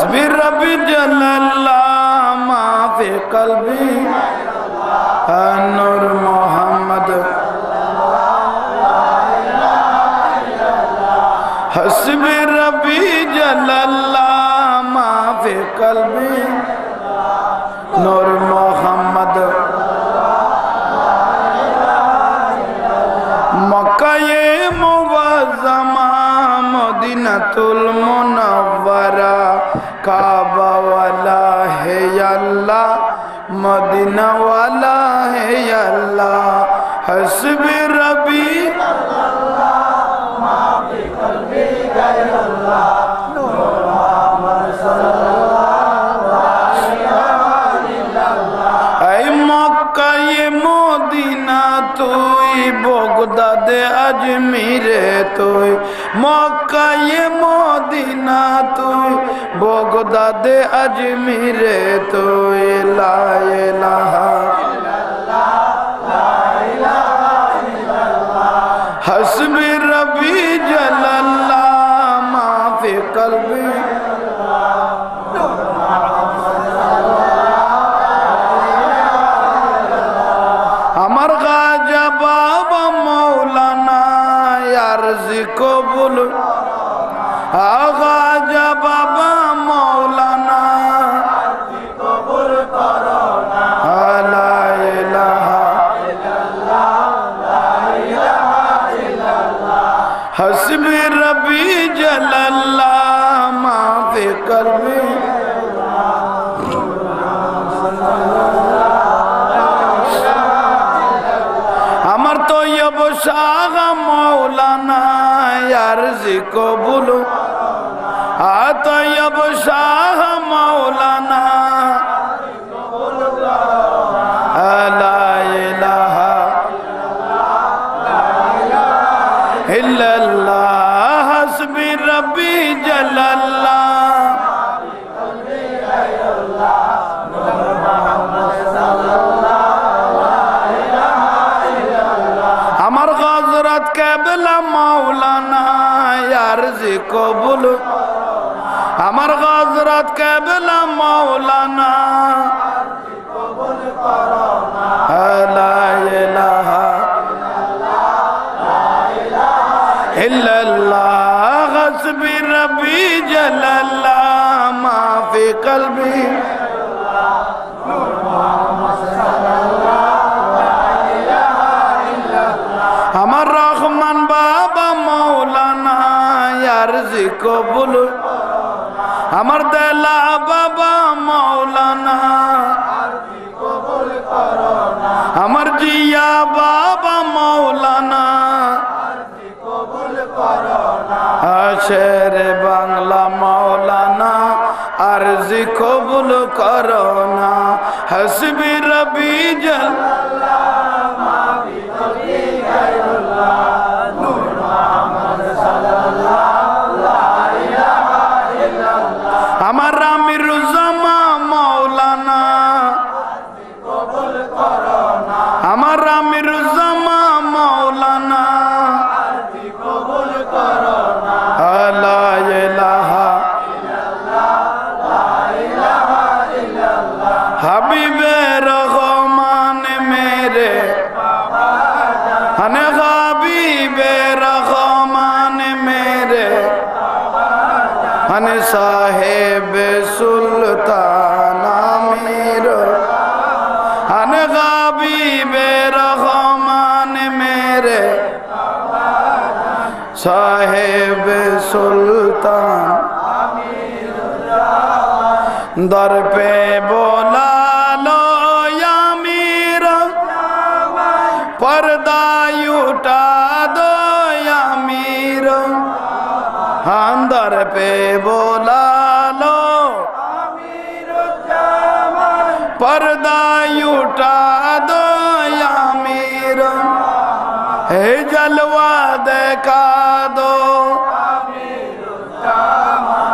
हस्बी रबी जल्लल्लाह माफी कल्बी नूर मोहम्मद हस्बी रबी जल्लल्लाह माफी कल्बी नूर मोहम्मद मक्का ये मुअज़्ज़मा मदीनतुल मुनव्वरा काबा वाला है अल्लाह मदीना वाला है अल्लाह हस्बी रबी माफी कल्बी गैरुल्लाह नूर मोहम्मद सल्लल्लाहु अलैहि वसल्लम ऐ मक्का ये मदीना तुई बगदाद अजमीरे तुई मक्का ये मदीना तुई बगदाद अजमीरे तुई ला इलाहा हस्बी रबी जल्लल्लाह माफी कल्बी अमर खाजा बाबा मौलाना यारज़ी कबूल खाजा बाबा मौलाना ला इलाहा हस्बी रबी जल्लल्लाह माफी कल्बी अमर तो यब शाह मौलाना यारज़ी कबूल तो यब शाह मौलाना ला इलाहा इल्लल्लाह हस्बी रबी जल्लल्लाह अमर हज़रत क़िबला मौलाना यारज़ी कबूल अमर हज़रत क़िबला मौलाना ला इलाहा इल्लल्लाह हस्बी रबी जल्लल्लाह माफी कल्बी अमर रहमान बाबा मौलाना यारज़ी कबूल अमर दिला बाबा मौलाना अमर जिया बाबा मौलाना शेर बांग्ला मौलाना अर्ज़ी कबूल करोना हस्बी रबी जल्लल्लाह माफी कल्बी गैरुल्लाह नूर मोहम्मद सल्लल्लाहु अलैहि वसल्लम अमर आमिरुज़्ज़मा मौलाना कबूल करोना अमर आमिरुज़्ज़मा मौलाना कबूल करोना ला इलाहा हबीबे रहमान मेरे हने हबीबे रहमान मेरे हने साहेब सुल्तान आमीर हने हबीबे रहमान मेरे साहेब सुल्तान दर पे बोला लो या मीर पर्दा उठा दो या मीर दर पे बोला लो पर्दा उठा दो या मीर हे जलवा देखा दो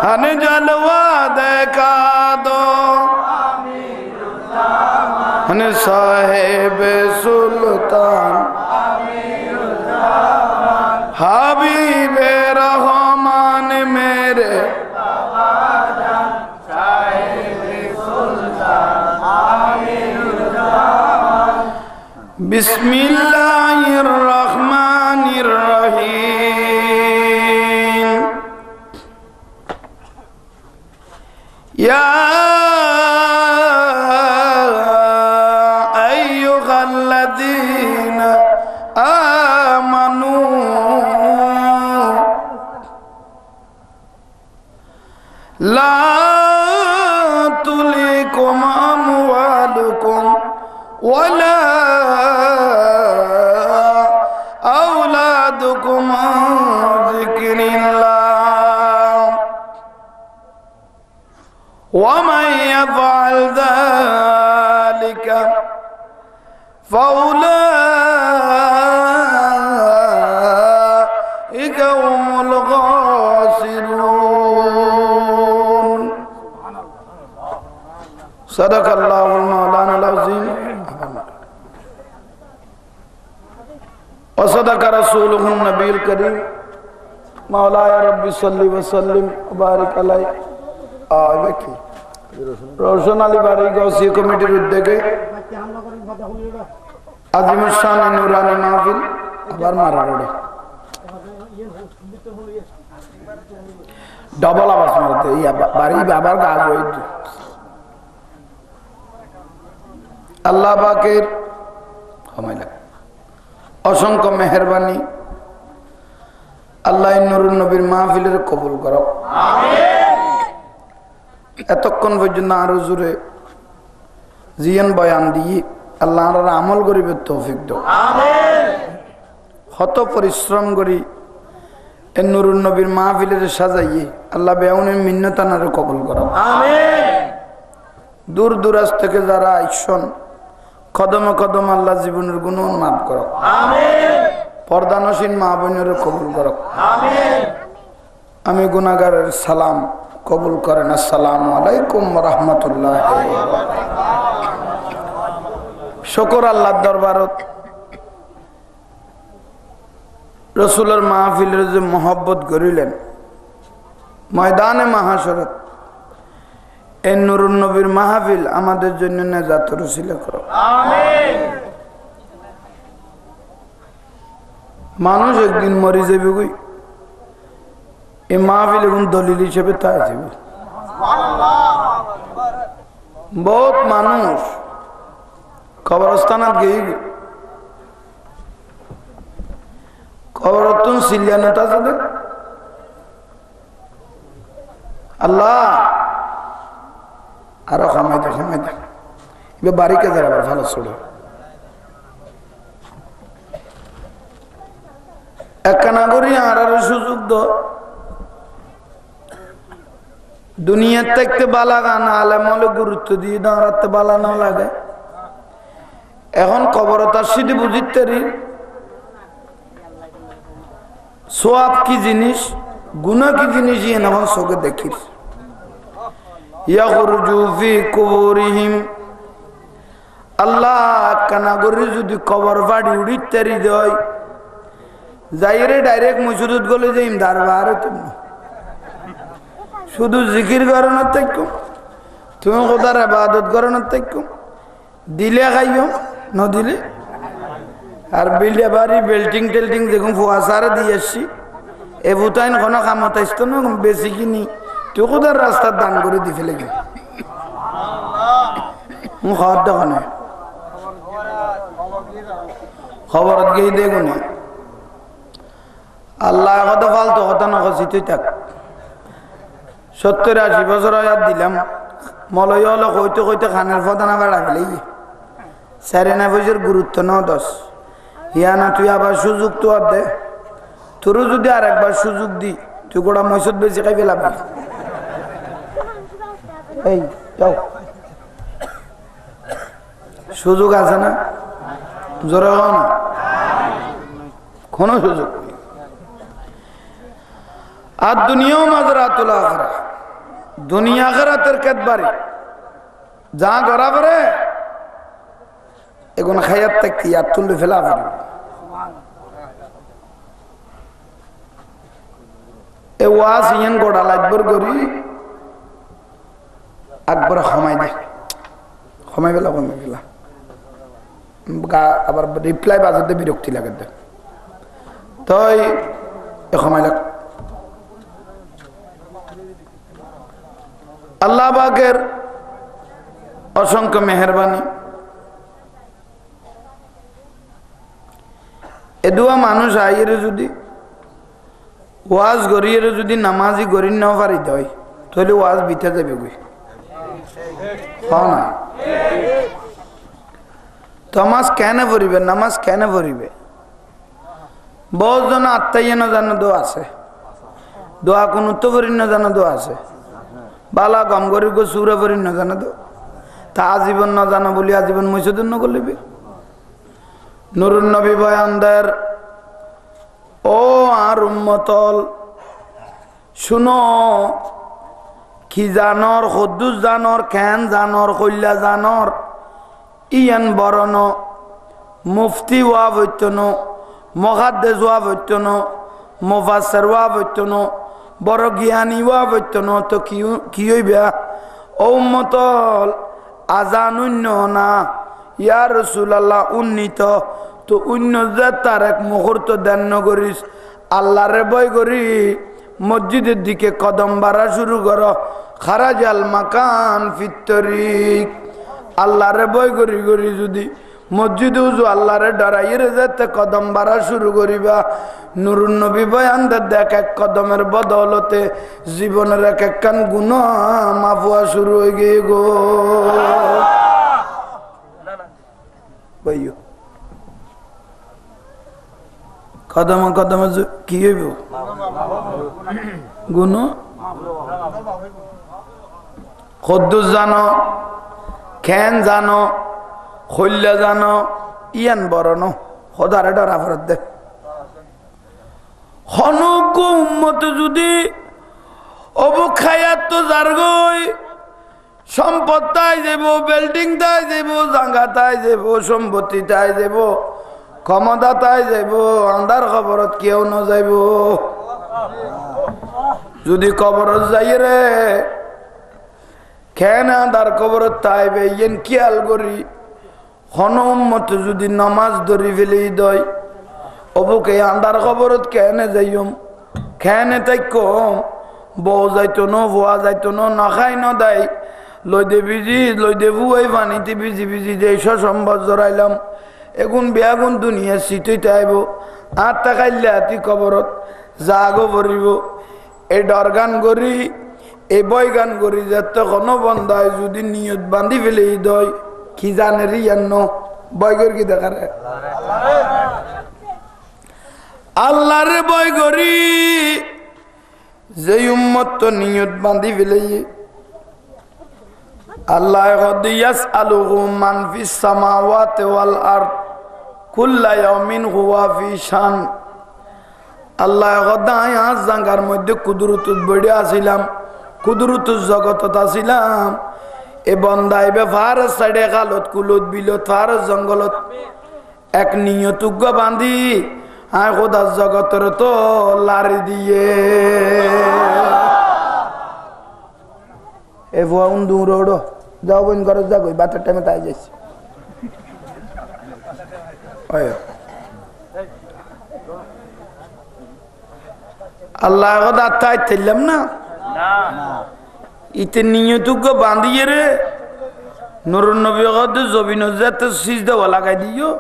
हन जलवा देखा दो हन साहेब सुल्तान हबीबे रहमान मेरे বিসমিল্লাহির রহমানির রহিম ইয়া আইয়ুহাল্লাযীনা আমানু লা তুলিকুম আমওয়ালুকুম ওয়ালা আওলাদুকুম আন যিকরিল্লাহ ওয়া মান ইয়াফআল যালিকা ফাউলাইকা হুমুল খাসিরুন সাদাকাল্লাহুল মাওলানাল আযীম ওয়া সাদাকা রাসূলুহুন নবিয়্যুল কারীম মাওলায়া রাব্বি সাল্লি ওয়া সাল্লিম ওয়া বারিক আলাইহি আবাকি রওশন আলী বাড়ি গৌসী কমিটির উদ্যোগে আজিমুস শান নূরানী মাহফিল আবার মারা রোডে ডবল আওয়াজ মারতে বাড়ি আবার গাছ হইছে আল্লাহ পাকের অসংখ্য মেহেরবানি আল্লাহ নূরুন নবীর মাহফিলের কবুল করো এতক্ষণ পর্যন্ত আরো জোরে জিয়ান বয়ান দিয়ে আল্লাহর আমল করিবে তৌফিক দাও কত পরিশ্রম করি এ নূরুন নবীর মাহফিলের সাজাইয়ে আল্লাহ বেউনের মিন্নতানারে কবুল করো দূর দূরাজ থেকে যারা আইসন কদমে কদম আল্লাহ জীবনের গুণন মাফ করো পর্দানসীন মা বোনের কবুল করো আমি গুনাহগারের সালাম কবুল করেন আসসালামু আলাইকুম ওয়া রাহমাতুল্লাহ শুকর আল্লাহর দরবারত রাসূলের মাহফিলের যে মহব্বত করিলেন ময়দানে মাহশরত এই নূরুন নবীর মাহফিল আমাদের জন্য নাজাতের ওসিলা করো আমিন মানুষ একদিন মরে যাবে কই এই মাহফিল কোন দলিল হিসেবে তাই যাবে বহুত মানুষ কবরস্থানত গিয়ে কবরতুন সিলিয়ানটা যাবে আল্লাহ আরো খামাই দে এবার বাড়িকে যারা আবার ভালো ছোড়ো একখানা করি আর সুযোগ দো দুনিয়ার থেকে বালা গানা আলেমলে গুরুত্ব দিয়ে দাঁড়াতে বালা না লাগে এখন কবরতার সিদ্ধি বুঝিতে সোয়াব কি জিনিস গুনাহ কি জিনিস এখন চোখে দেখিস আল্লাহ কানাগরি যদি কবর ফাড়ি উড়িতে দেয় যাইরে ডাইরেক্ট মসজিদত গলে যাইম দারবার তুমি শুধু জিকির করানোর থাকুম তুমি কোথার ইবাদত করানোর থাকুম দিলে খাইও ন দিলে আর বিল্ডে বাড়ি বেল্টিং টেল্টিং দেখুন ফুয়াশারে দিয়ে আসছি এ ভুতাইন কোনো কামত আসতো না বেশি কিনি তুই কোথার রাস্তার দান করে দি ফেলে গেল খাওয়ার দোকানে খবরত গিয়ে দেখুন আল্লাহ কথা ফালতো কথা নখসি তুই থাক 70-80 বছর আয়াত দিলাম মলয় হলো কইতে কইতে খানের ফদানা বেড়া ফেলে সারে না বছর গুরুত্ব ন দশ ইয়া না তুই আবার সুযোগ তো আর দে তোরও যদি আর একবার সুযোগ দি তুই গোড়া মসজিদ বেশি খাই ফেলাবি এই যাও সুযোগ আছে না জোরে হও না কোনো সুযোগ নেই আর দুনিয়াও মাজরাতুল আখিরা দুনিয়া আখিরাতের কেতবারি যা গড়া করে এগুন খাইয়াত থাকতে আর তুললে ফেলা পারি এ ওয়াজ ইয়ান গোড়া লাগবর করি একবার ক্ষমাই দেয় ক্ষমাই ফেলা আবার রিপ্লাই বাজাতে বিরক্তি লাগে তাই সময় লাগ আল্লাহ পাকের অসংখ্য মেহেরবানি এদুয়া মানুষ আইয়ের যদি ওয়াজ গড়িয়ে যদি নামাজি গড়ি না পারি দেয় তাহলে ওয়াজ বিতে যাবে গই না নামাজ কেন পড়িবে নামাজ কেন পড়িবে বহুত জন আত্মাইয়ে না জানো দোয়া আছে দোয়া কোন তো পড়ি না জানো দোয়া আছে বালা গম গরি গো সুরে পড়ি না জানো দো তা আজীবন না জানো বলি আজীবন মসজিদ না করলিবি নুরুন নবী বয়ানদার ও আর উম্মতল শুনো কি জানর খদ্দুস জানর খেন জানর কল্যা জানর ইয়ান বরণ মুফতি ওয়া বৈতন মহাদ্দেশ ওয়া বৈতন মুফাসসির ওয়া বৈতন বড় জ্ঞানী ওয়া বৈতন তো কি হইবা ও উম্মতল আজানুন্য না ইয়া রাসূলুল্লাহ উন্নীত তো অন্য যে তার এক মুহূর্ত দেন নগরিস আল্লাহরে ভয় করি মসজিদের দিকে কদম বাড়া শুরু করো খারাজাল মাকান ফিত্তরিক আল্লাহরে ভয় করি করি যদি মসজিদে উজু আল্লাহরে ডরাইয়ে যেতে কদম বাড়া শুরু করিবা নুরুন নবী বয়ানদের দেখ এক কদমের বদৌলতে জীবনের এক একখান গুনাহ মাফ হওয়া শুরু হয়ে গিয়ে গো ভাইও কদম কদম কি হইব গুণ খদ্দুস জানো খেন জানো খল্যা জানো ইয়ান বরণ খোদারে ডরা ফেরত দে হনুক উম্মত যদি অবখায়াত তো জারগই সম্পদ তাই যাব বিল্ডিং তাই যাব জাঙ্গা তাই যাব সম্পত্তি তাই যাব ক্ষমতা তাই যাব আন্দার খবরত কেউ ন যাইব যদি কবরত যাই রে খেন আন্দার কবরত তাইবে ইয়েন খেয়াল করি হন উম্মত যদি নামাজ ধরি ফেলেই দয় অবুকে আন্দার খবরত কেনে যাইম খেনে তাই কম বউ যাইতো ন ভুয়া যাইতো না খাই ন দেয় লই দে বিজি লই দে বুয়াই পানিতে বিজি বিজি যে সম্পদ জড়াইলাম এগুন বেয়াগুন দুনিয়া শীতইতে আইব আর তাকাইলে হাতি কবরত জাগো পড়িব এই ডর গান করি এই বই গান করি যাতে কোনো বন্ধায় যদি নিয়ত বান্ধি ফেলে দয় কি জানে রিয়ান্ন বই করি কি দেখারে আল্লাহরে বই করি যে উম্মত তো নিয়ত বান্ধি ফেলে আল্লাহ ইয়াসআলুহু মান ফিস সামাওয়াতি ওয়াল আরদ কুল্লা ইয়াউমিন হুয়া ফি শান আল্লাহ গদায় আজ জাঙ্গার মধ্যে কুদরতুত বড়ে আসিলাম কুদরতুত জগতত আসিলাম এ বন্দাই বেফার সাইডে গালত কুলত বিলত ফার জঙ্গলত এক নিয়তুগ্য বান্ধি আয় খোদা জগতের তো লারি দিয়ে এ ভুয়া উন্দু রোড যাও বোন ঘরে যা গই বাতের টাইমে তাই যাইছি আল্লাহ কথা তাই থাইলাম না ইতে নিয়তুগ্য বান্ধিয়ে রে নুরুন নবী কথা জবিন যাতে সিজদা লাগাই দিও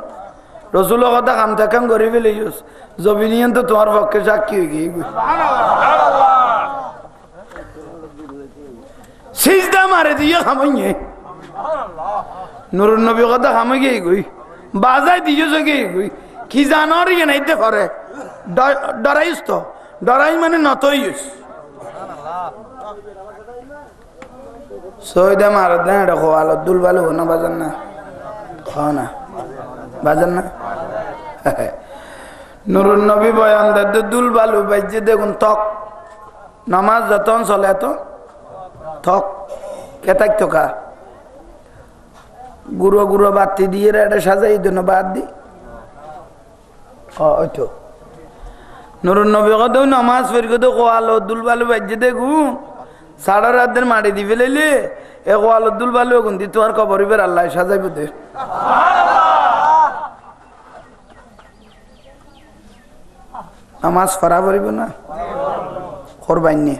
রসুল কথা কাম থাকাম করে ফেলে জবিনিয়ান তো তোমার পক্ষে সাক্ষী হয়ে গিয়ে সিজদা মারে দিয়ে খামাইয়ে নুরুন নবী কথা খামে গিয়ে গই বাজাই দিয়ে জগে গই কি জানোর ইয়ে নাইতে করে ডরাইস তো ডরাই মানে নতইস সইদা মার দেন এটা খোয়াল দুল বালু না বাজান না খাও না বাজান না নুরুন নবী বয়ান দে দুল বালু বাইজে দেখুন তক নামাজ যতন চলে এত থক কেতাক থকা গুঁড়ো গুঁড়ো বাতি দিয়ে এটা সাজাই জন্য বাদ দি ওইতো নুরুন নবী কদেও নামাজ ফের কদে কোয়ালো দুল বালু বাইজে দেখুন সাড়া রাতের মাটি দি ফেলাইলে এ কোয়ালো দুল বালু এখন দি তোমার কবর আল্লাহ সাজাইব দে নামাজ পড়া পড়িব না করবাই নি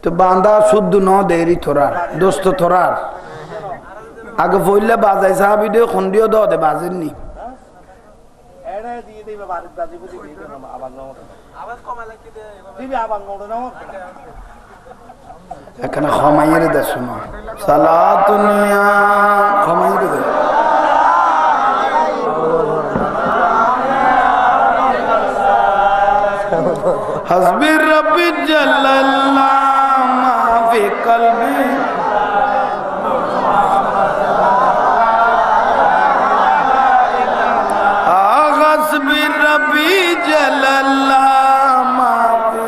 তো বান্দা শুদ্ধ ন দেরি থরার দোস্ত থরার আগে পড়লে বাজাই সাহাবি দিয়ে খন্ডিও দে বাজেন নি এখানে ক্ষমাইয়ের দে শোনো সালাতুনিয়া ক্ষমাইয়ের দে حسبي ربي جل الله ما في قلبي حسبي ربي جل الله ما في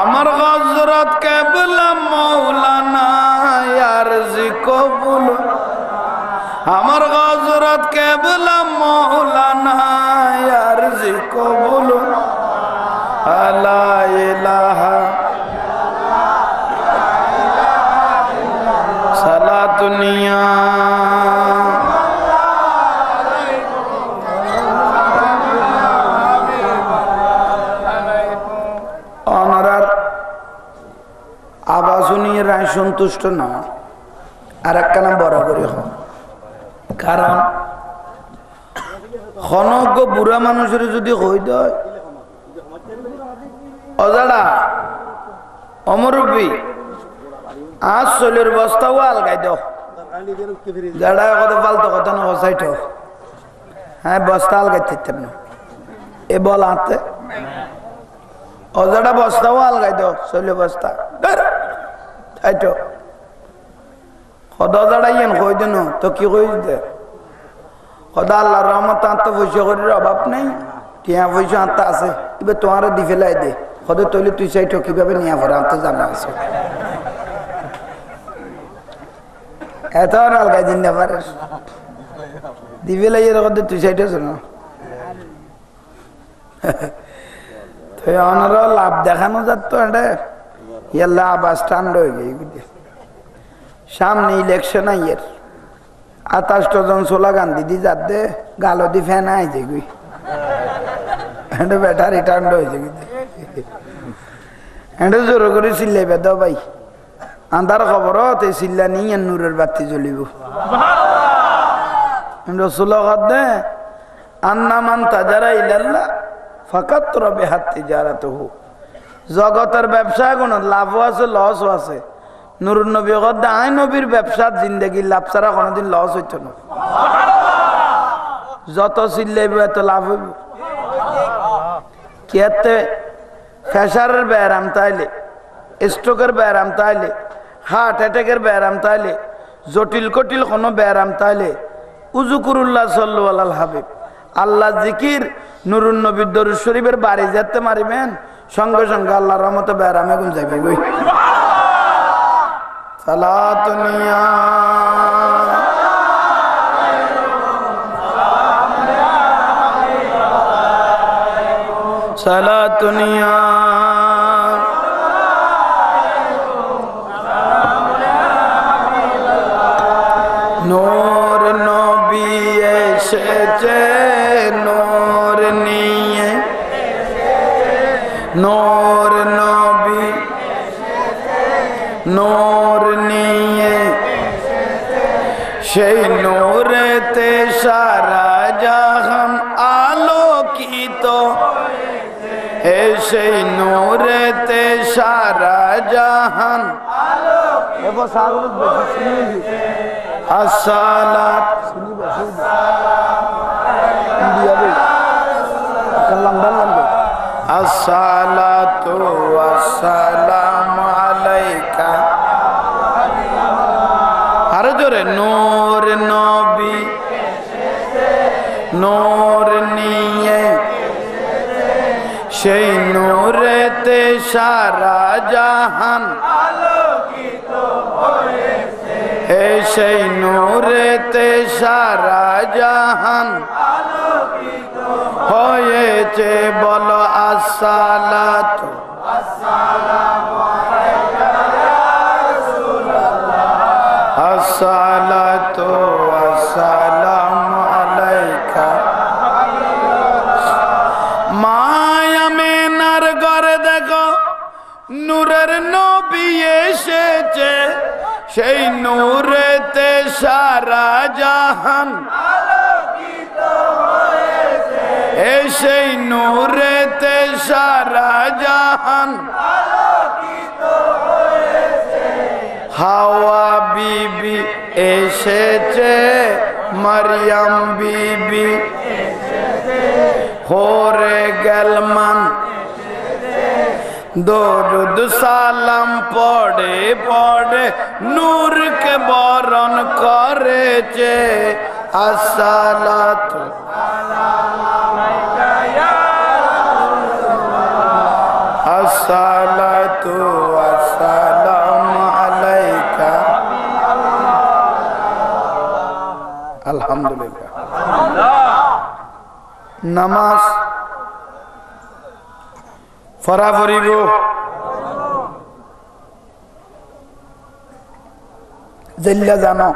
আমার হযরত কেবলা মাওলানা ইয়ারজি কবুল আমার হযরত কেবলা মাওলানা ইয়ারজি কবুল লা ইলাহা সালাতুনিয়া অনারার আওয়াজ শুনিয়ে রায় সন্তুষ্ট না আর একখানা বরাবরই হয় কারণ খনক বুড়া মানুষের যদি হই দেয় অজাড়া অমরবী আজ চলের বস্তাও আলগাই দাও যারা কথা পালতো কথা না হসাইট হ্যাঁ বস্তা আলগাই থাকতেন না এ বল আনতে অজাড়া বস্তাও আলগাই দাও চলে বস্তা তাইতো সদা দাঁড়াইয়েন কই দেন তো কি কই দে সদা আল্লাহর রহমত আনতে পয়সা করির অভাব নেই টিয়া পয়সা আনতে আছে এবার তোমার দি ফেলাই দে সদা তৈলে তুই চাইতো কিভাবে নিয়ে পড়ে আনতে জানা আছে এত আলগাই দিন না পারে দি ফেলাই এর কথা তুই চাইতো শোনো তো অনারও লাভ দেখানো যাত এটা ইয়াল্লা আবার স্ট্যান্ড হয়ে গিয়ে সামনে ইলেকশন আইয়ের 28 জন স্লোগান দিদি যাতে গালো দি ফ্যান আইছে গুই এন্ড বেটা রিটার্ন হয়েছে এন্ড জোর করে চিল্লাইবে দাও ভাই আন্ধার খবর তে চিল্লা নিয়ে নূরের বাতি জ্বলিব এন্ড স্লোগান দে আন্না মান তাজারা ইলাল্লাহ ফাকাত রবিহাত তিজারাতুহু জগতের ব্যবসা কোন লাভও আছে লসও আছে নুরুন নবী কদ্দা আই নবীর ব্যবসার জিন্দেগি লাভ ছাড়া কোনোদিন লস হইত না যত চিল্লাইব এত লাভ হইব কেতে প্রেসারের ব্যায়াম তাইলে স্ট্রোকের ব্যায়াম তাইলে হার্ট অ্যাটাকের ব্যায়াম তাইলে জটিল কটিল কোনো ব্যায়াম তাইলে উজুকুরুল্লাহ সাল্লাল্লাহু আলাল হাবিব আল্লাহ জিকির নুরুন নবীর দরুদ শরীফের বাড়ি যেতে মারিবেন সঙ্গে সঙ্গে আল্লাহর রহমতে ব্যায়ামে গুণ যাইবে গই সালাতুনিয়া সালাতুনিয়া নূর নবী এসেছে নূর নিয়ে নূর নবী নূর নিয়ে সেই নূরেতে সারা জাহান আলোকিত সেই নূরেতে সারা জাহান আসসালাত আসসালাতু ওয়াসসালামু আলাইকা আরো জোরে নূর নবী নূর নিয়ে সেই নূরেতে সারা জাহান আলোকিত হয়েছে সেই নূরেতে সারা জাহান আলোকিত হয়েছে বলো আসসালাতু আসসালাতু ওয়াসসালামু আলাইকা মায়ামিনার ঘরে দেখো নূরের নবী এসেছে সেই নূরেতে সারা জাহান আলোকিত হয়েছে সেই নূরেতে সারা জাহান আলোকিত হয়েছে হাওয়া বিবি এসেছে মারইয়াম বিবি এসেছে হোরে গেলমান দরুদ সালাম পড়ে পড়ে নূর কে বরণ করেছে আসসালাতু আলাইকা ইয়া রাসূলুল্লাহ আসসালাতু ওয়াসসালামু আলাইকা আলহামদুলিল্লাহ নামাজ ফরা ফরিব জেল্লা জানো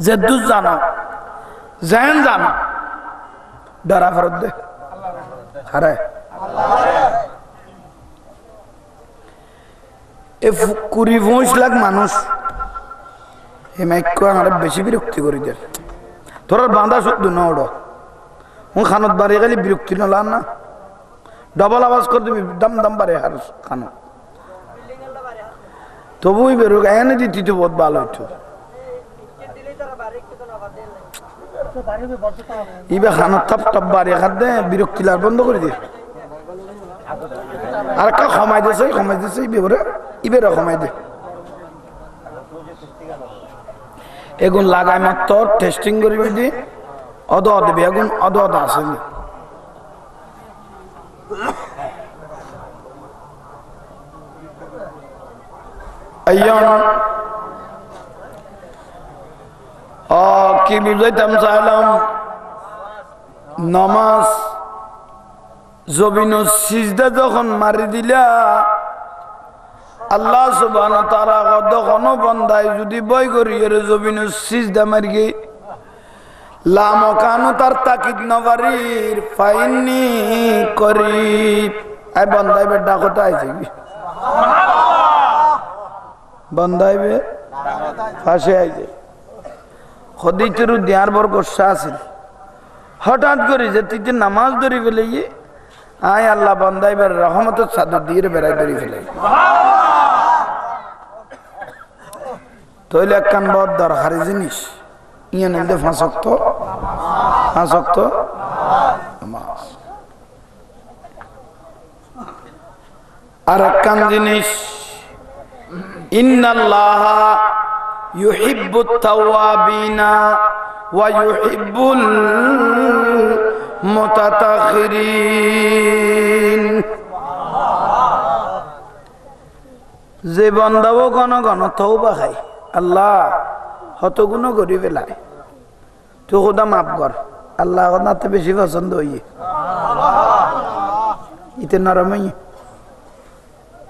জেদ্দুস জানো জেন জানো ডরা ফরত দে হারে এ 20-25 লাখ মানুষ এ মাইক আমার বেশি বিরক্তি করি দে তোর বাঁধা শুদ্ধ না ওড় ও খানত বাড়ি গেলে বিরক্তি নলান না ডবল আওয়াজ করে দিবি দম দম বাড়ে হার খানো তবুই বেরোক এনে দিতি তো বহুত ভালো হইতো ইবে খানো টপ টপ বাড়ি খাত দে বিরক্তি লার বন্ধ করে দি আর কা কমাই দিছে ইবে ইবেরা কমাই দে এগুন লাগাই মাত্র টেস্টিং করিবে দি অদ দিবি এগুন অদ আছে কি বুঝাইতাম চাইলাম নামাজ জমিন সিজদা যখন মারি দিলা আল্লাহ সুবহানাহু ওয়া তাআলা কখনো বান্দায় যদি বই করি এর জমিন সিজদা মারি গে লা মাকানু তার তাকিদ নবারির ফাইন্নি করিব আই বান্দায় বে ডাকতে আইছে কি বান্দায় বে ফাঁসে আইছে খদিজের দিয়ার বর গোসা আছিল হঠাৎ করে যে তুই নামাজ ধরি ফেলে আয় আল্লাহ বান্দাইবার রহমতের চাদর দিয়ে বেড়াই ধরি ফেলে তৈলে একখান বড় দরকারি জিনিস ইয়ে নিলে ফাঁসক্ত নামাজ আর একখান জিনিস ইন্নাল্লাহা ইউহিব্বুত তাওয়াবিনা ওয়া ইউহিব্বুল মুতাতাখিরিন যে বান্দাও ঘন ঘন তওবা খায় আল্লাহ হত গুণ করি ফেলায় তো খোদা মাফ কর আল্লাহ নাতে বেশি পছন্দ হইয়ে ইতে নরমই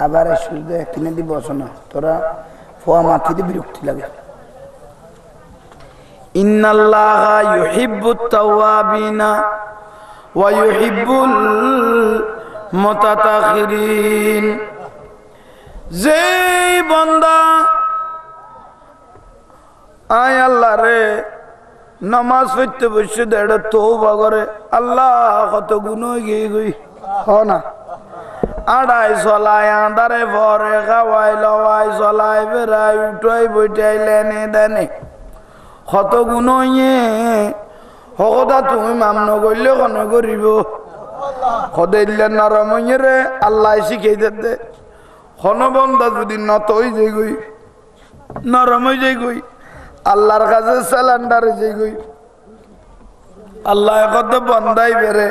আবার সূর্য কিনে দি বসনা তোরা ফোয়া মাথিতে বিরক্তি লাগে ইন্নাল্লাহা ইউহিব্বুত তাওয়াবিনা ওয়া ইউহিব্বুল মুতাতাখিরিন যে বান্দা আয় আল্লাহ রে নামাজ পড়তে বসে দেড় তওবা করে আল্লাহ কত গুণ হয়ে গই হ না আড়াই চলাই আন্দারে ভরে খাওয়াই লওয়াই চলাই বেড়াই উঠাই বইটাই লেনে দেনে কত গুণ হকদা তুমি মামন করলে কনে করিব সদাইলে নরমরে আল্লাহ শিখাই দে হনবন্দা যদি নত হয়ে যাই গই নরম হয়ে যাই গই আল্লাহর কাছে সিলিন্ডার হয়ে যাই গই আল্লাহ কত বন্দাই বেড়ে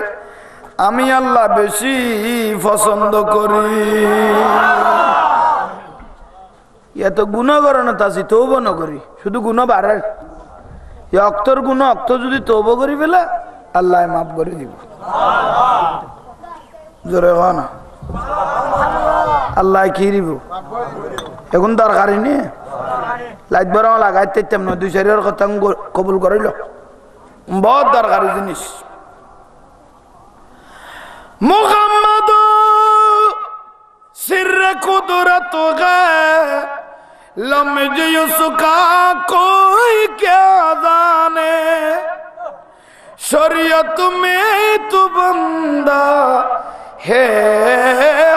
আমি আল্লাহ বেশি পছন্দ করি এত গুণ করে না তাছি তৌবা ন করি শুধু গুণ বাড়ার অক্তর গুণ অক্ত যদি তৌবা করি ফেলে আল্লাহ মাফ করে দিব জোরে হ না আল্লাহ কি দিব এখন দরকারি নেই লাইট বড় লাগাইতে তেমন দুই চারির কথা কবুল করিল বহুত দরকারি জিনিস মুহাম্মদ सिर कुदरत गए लम्ज उसका कोई क्या जाने शरीयत में तू बंदा है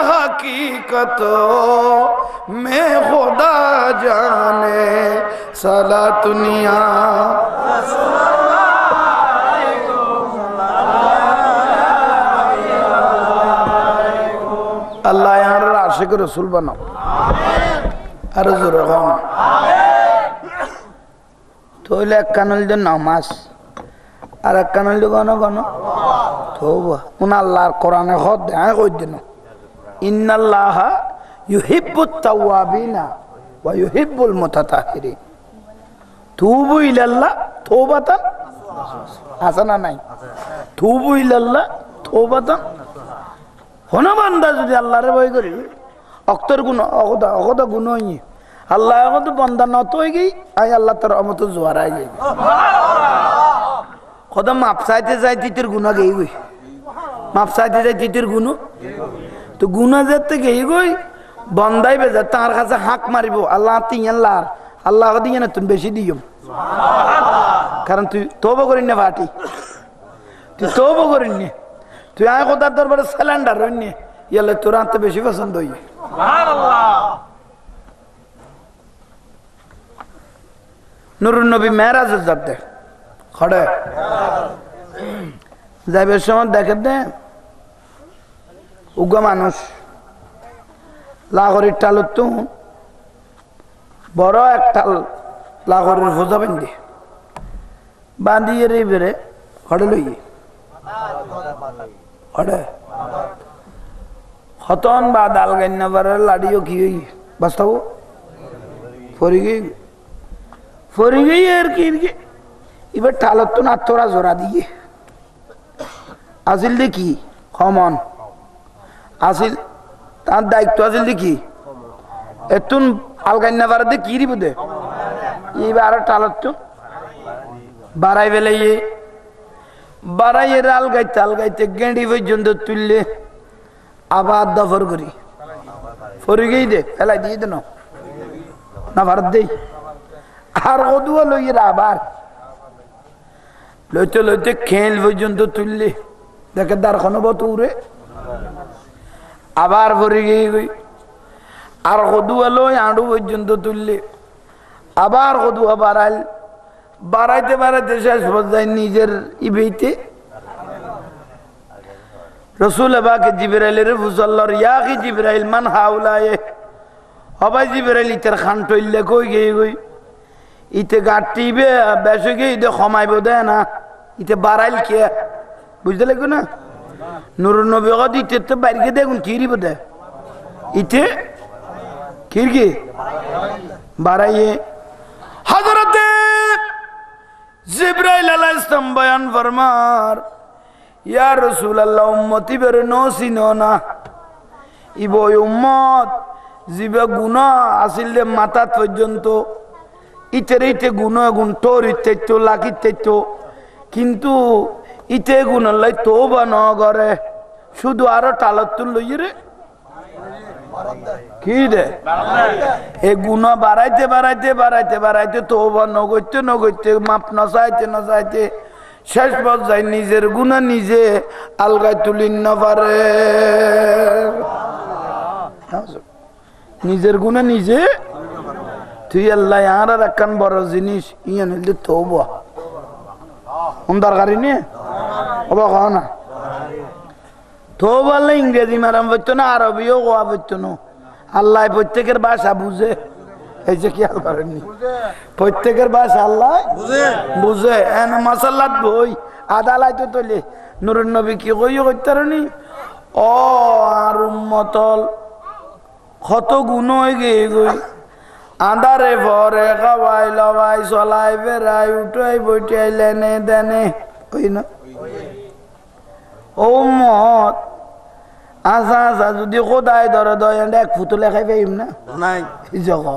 हकीकत में खुदा जाने सला दुनिया अल्लाह यार आशिक रसूल बनाओ अरे जोरे कौन तो ले कानल जो नमाज अरे कानल जो गाना गाना तो वो उन अल्लाह कुरान खुद है कोई दिन इन्ना अल्लाह युहिब्बुत तव्वाबीना व युहिब्बुल मुतताहिरीन तूबू इलल्लाह तौबतन आसना नहीं तूबू इलल्लाह तौबतन होना बंदा जो अल्लाह रे भय करी अक्तर गुना अगदा गुना ही अल्लाह को तो बंदा न तो ही गई आई अल्लाह तर रहमत जुआर आ गई खुदा माफ साइते जाती तेरे गुना गई हुई माफ साइते जाती तेरे गुना तो गुना जाते गई कोई बंदा ही बेजा तार खासा हाक मारी बो अल्लाह तीन अल्लाह को दिया ना तुम बेची दियो कारण तू तोबा करिन्ने फाटी तू तोबा करिन्ने तू आए खुदा दरबार सिलेंडर रन्ने ये ले तुरंत बेची पसंद हुई নুরুন নবী মেরাজ যাতে খড়ে যাবে সময় দেখে দে উগ্র মানুষ লাহোরের টালত তো বড় এক টাল লাহোরের ভোজা বান্ধি বান্ধিয়ে রে বেড়ে খড়ে লইয়ে খড়ে খতন বা ডাল গান্না বারে লাড়িও কি হই বাস্তাবো ফরি গই फरी गई यार की इबे टालत तो ना थोड़ा जोरा दिए आसिल देखी खमान आसिल तार दायित्व आसिल देखी एतुन अलगान्ना बार दे की रिबदे ये बार टालत तो बाराई वेले ये बाराई ये अलगाइते गेंडी वे जुंद तुल्ले आबाद दफर करी फरी गई दे पहला दिए दे ना भर दे আর গদুয়া লইয়ে আবার লইতে লইতে খেল পর্যন্ত তুললে দেখে দারখানো বতুরে আবার ভরে গই আর গদুয়া লই আড়ু পর্যন্ত তুললে আবার গদুয়া বাড়াইল বাড়াইতে বাড়াইতে শেষ পর্যায়ে নিজের ইবেইতে রসুল পাকে জিবরাইলের ফুসাল্লার ইয়া কি জিবরাইল মান হাউলায়ে হবাই জিবরাইল ইতার খান টইলে কই গই इते गाटी बे बैसे के इते खमाई बोदे ना इते बाराइल किया बुझते लगे ना नूर नबी का इते तो बाहर के देखूं कीरी बोदे इते कीर की बाराइए हज़रत जिब्राइल अलैहिस्सलाम बयान फरमार या रसूल अल्लाह उम्मती बेरे नोसी नोना इबो उम्मत जिबे गुना आसिल दे माता पर्यंतो इतरे इते गुना गुण टोर इते तो लागिते तो किंतु इते गुण लाई तोबा न करे शुद्ध आरो टालत तुल लइए रे की दे ए गुना बाराइते बाराइते बाराइते बाराइते तोबा न गइते माप न चाइते शेष पर्যায়ে নিজের গুনাহ নিজে আলগায় তুলিন না পারে নিজের গুনাহ নিজে তুই আল্লাহ আর রাখান বড় জিনিস ইয়ান হইলে তওবা কোন দরকারি নে ওবা কও না তওবা লে ইংরেজি মারাম বলতো না আরবিও কোয়া বলতো না আল্লাহ প্রত্যেকের ভাষা বুঝে এই যে কি আল করেননি প্রত্যেকের ভাষা আল্লাহ বুঝে এন মাসাল্লাত বই আদালত তোলে নূরুন নবী কি কইও কইতারনি ও আর উম্মতল কত গুণ হয়ে গই আন্ধারে ভরে খাওয়াই লওয়াই চলাই বেড়াই উঠাই বইটাই লেনে দেনে ওই না ও মত আচ্ছা আচ্ছা যদি কোদায় ধরে দয় এক ফুটলে খাই পাইম না নাই জগ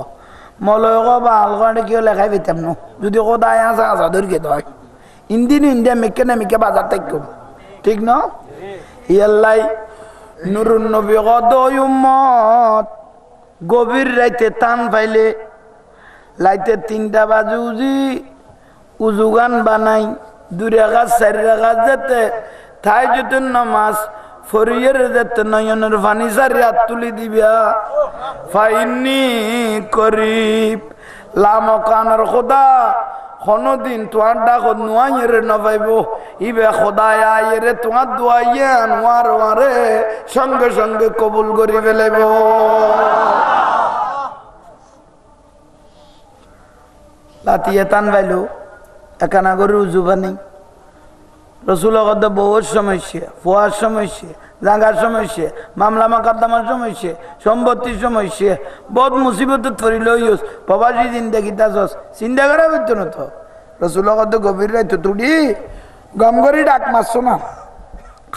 মলয় বা আলগানে কেউ লেখাই পেতাম না যদি কোদায় আসা আসা ধরকে দেয় ইন্দিন ইন্ডিয়া মেকে না মেকে বাজার থাকতো ঠিক না ইয়াল্লাই নুরুন নবী গদয় উম্মত গভীর রাইতে টান পাইলে লাইতে 3টা বাজে উজু গান বানাই 2 রাকাত 4 রাকাত যেতে তাহাজ্জুদের নামাজ ফরিয়ের যেতে নয়নের পানি সারিয়াত তুলি দিবা ফাইন্নি করিব লামকানের খোদা কোনদিন তোমার ডাক নুয়াইরে নবাইব ইবে খোদায় আইরে তোমার দুয়াইয়ে আনোয়ার ওয়ারে সঙ্গে সঙ্গে কবুল করি ফেলাইব লাতিয়ে টান পাইলো একানা করে উজু পানি রসুল বহুত সমস্যা ফোয়ার সমস্যা জাগার সমস্যা মামলা মাকাদ্দামার সমস্যা সম্পত্তির সমস্যা বহুত মুসিবত পড়িল প্রবাসী জিন্দাগি তাস চিন্তা করা হইতো না তো রসুল গভীর রাইতো তুড়ি গম করে ডাক মারছো না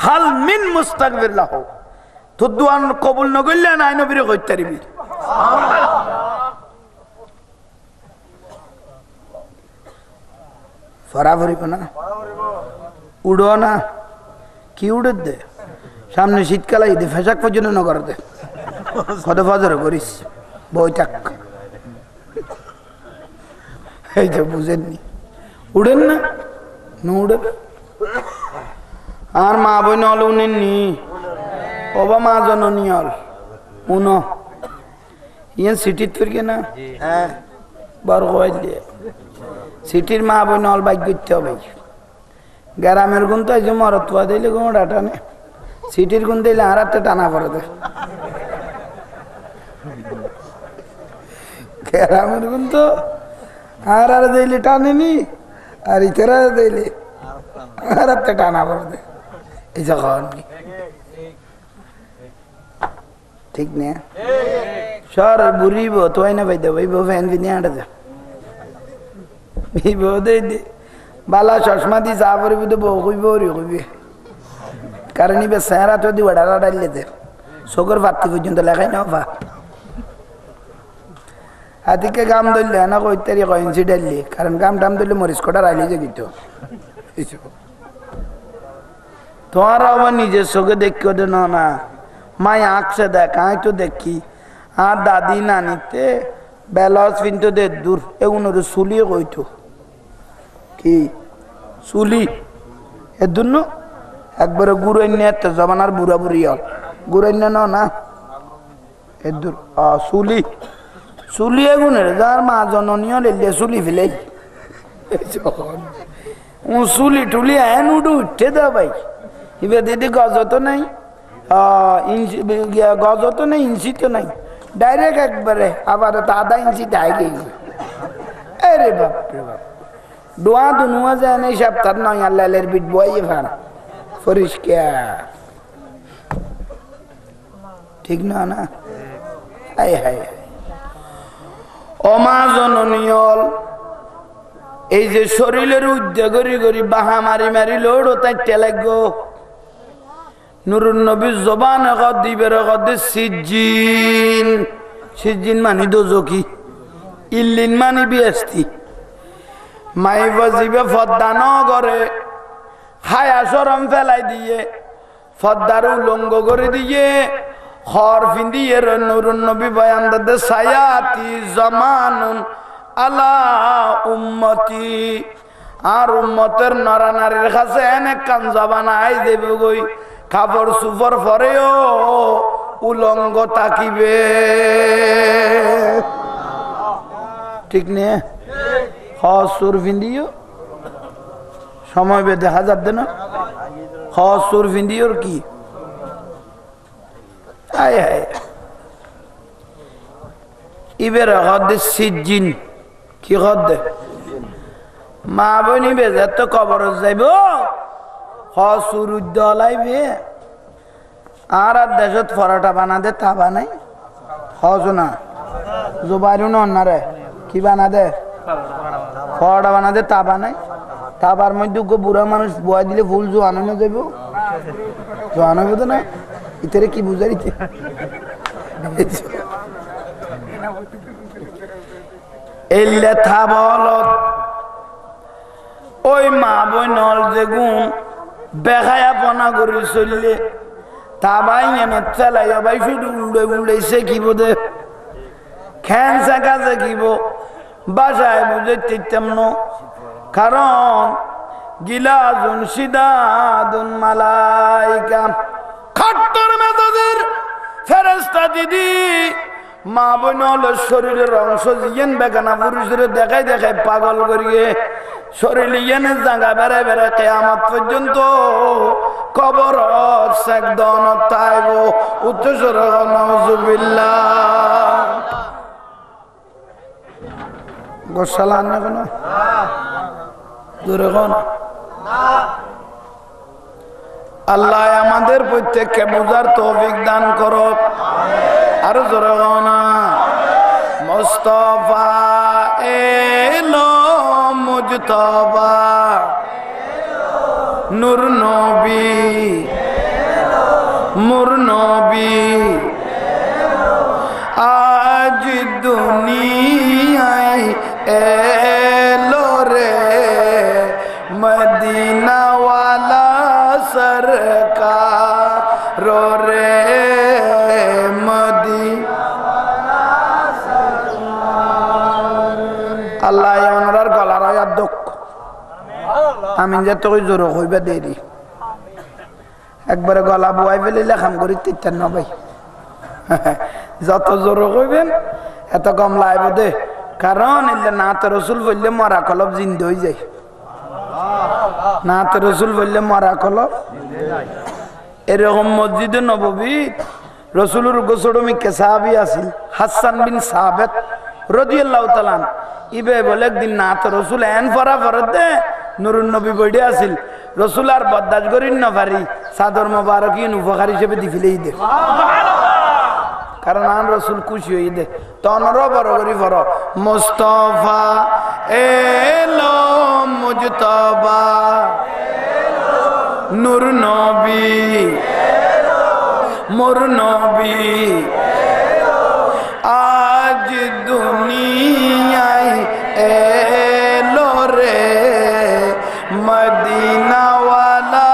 খাল মিন মুস্তাগফিরলাহ তোর দোয়া কবুল নগরলে নাই নবীরে কইতে পারবি ফরাফরি না উড়ো না কি উড়ে দে সামনে শীতকালে দে ফেসাক পর্যন্ত নগর দে কত ফজর করিস বইটাক এই তো বুঝেননি উড়েন না উড়ে আর মা বই নল উনেননি ওবা মা জননী হল উন ইয়ে সিটির ফিরকে না হ্যাঁ বার কয় দিয়ে সিটির মা বই নল বাইক করতে হবে গ্রামের গুণ তো এই যে মরতুয়া দিলে গোড়া টানে সিটির গুণ দিলে আর একটা টানা পড়ে দেয় গ্রামের গুণ তো আর দিলে টানেনি আর ইতারা দিলে আর একটা টানা পড়ে দেয় এই যখন ঠিক না সর বুড়িব তো না ভাই দেব এই ফ্যান বিনে আটা দে দে বালা চশমা দি যা পড়বি তো বউ কইব কইবি কারণ ইবে চেহারা তো দি ওড়ালা ডাইলে দে চোখের ফাত্তি পর্যন্ত লেখাই না ভা হাতিকে গাম ধরলে না কইতারি কইনছি ডাইলি কারণ গাম টাম ধরলে মরিচ কটা রাইলে যে গিত তোমার আবার নিজের চোখে দেখিও দে না মাই আঁকছে দেখ আই তো দেখি আর দাদি নানিতে বেলস পিনতো দে দূর এগুলোর চুলিয়ে কইতো কি চুলি এর জন্য একবারে গুড়াইন্য একটা জমানার বুড়া বুড়ি হল গুড়াইন্য না এর দূর চুলি চুলি এগুনের যার মা জননীয় লেলে চুলি ফেলে চুলি টুলি এন উঠে উঠতে দে ভাই এবার দিদি গজ তো নাই গজ তো নেই ইঞ্চি তো নাই ডাইরেক্ট একবারে আবার আধা ইঞ্চি ডাই গেল আরে বাপরে বাপ দোয়া দুনুয়া যায় না সপ্তাহ নয় আল্লাহের বিট বয়ে ফান পরিষ্কার ঠিক না না হায় হায় অমা জননীয়ল এই যে শরীরের উদ্যোগ করি বাহা মারি মারি লোড় তাইতে লাগবো নুরুন নবী জবান দিবের সিজিন সিজিন মানি দোজকি ইল্লিন মানি বিয়াস্তি মাই বাজিবে ফদ্দা ন করে হায়া সরম ফেলাই দিয়ে ফদ্দার উলঙ্গ করে দিয়ে খর ফিন্দিয়ে নুরুন নবী বয়ান দে সায়াতি জামানুন আলা উম্মতি আর উম্মতের নরা নারীর কাছে এনে কান জবান আই দেবে গই কাপড় সুপর পরেও উলঙ্গ তাকিবে ঠিক নে হসুর ভিন্দিও সময় বে দেখা যাবে না হসুর ভিন্দিওর কি আয় হায় ইবের হদে সিজিন কি হদে মা বনি বেজার তো কবর যাইব হসুর উদ্দলাইবে আর দেশত পরোটা বানা দে তা বানাই হস না জোবাইরু না রে কি বানা দে পরোটা বানা দে তা বানাই তাবার মধ্যে বুড়া মানুষ বয় দিলে ফুল জোয়ানো না যাইব জোয়ানো হবে তো না ইতারে কি বুঝাইতে এই লেথা বলত ওই মা বইনল যেগুন বেখায়া পনা করে চললে তা ভাই চালাই ভাই শুধু উড়াইছে কি বোধে খ্যান চাকা দেখিব বাসায় বুঝে চিত্তাম ন কারণ গিলাজুন সিদাদুন মালাইকা খাট্টর মেজাজের ফেরেশতা দিদি মা বোন শরীরের অংশ জিয়েন বেগানা পুরুষের দেখাই দেখাই পাগল করিয়ে শরীর ইয়েন জাগা বেড়াই বেড়াই কিয়ামত পর্যন্ত কবর একদম তাইব উচ্চস্বর নাউজুবিল্লাহ গোসালা না কোন দূরে কোন আল্লাহ আমাদের প্রত্যেককে বুঝার তৌফিক দান করো আর জোরে না মুস্তাফা এলো মুজতবা নূর নবী মুর নবী আজ দুনিয়ায় এলো রে মদিনা ওয়ালা সরকার রে আল্লাহ ওনার গলার আয়াত দক্ষ আমি যে তোকে জোর হইবা দেরি একবারে গলা বয়াই ফেলে লেখাম করি তিন ভাই যত জোর হইবেন এত কম লাইব দে কারণ এলে না তো রসুল বললে মরা কলব জিন্দ হয়ে যায় না তো রসুল বললে মরা কলব এরকম মসজিদে নববী রসুলের গোসড় মিকে সাহাবি আছিল হাসান বিন সাহাবেত রাদিয়াল্লাহু তাআলা ইবে বলে একদিন না তো রসুল এন ফরা ফরত দে নুরুন নবী বইডে আছিল রসুল আর বরদাস্ত করিন না পারি চাদর মোবারক ইন উপকার হিসেবে দিফিলেই দে কারণ আন রসুল খুশি হই দে তনর বড় করি ফর মুস্তাফা এলো মুজতবা নূর নবী মোর নবী আজ দুনিয়ায় এলো রে মদিনা ওয়ালা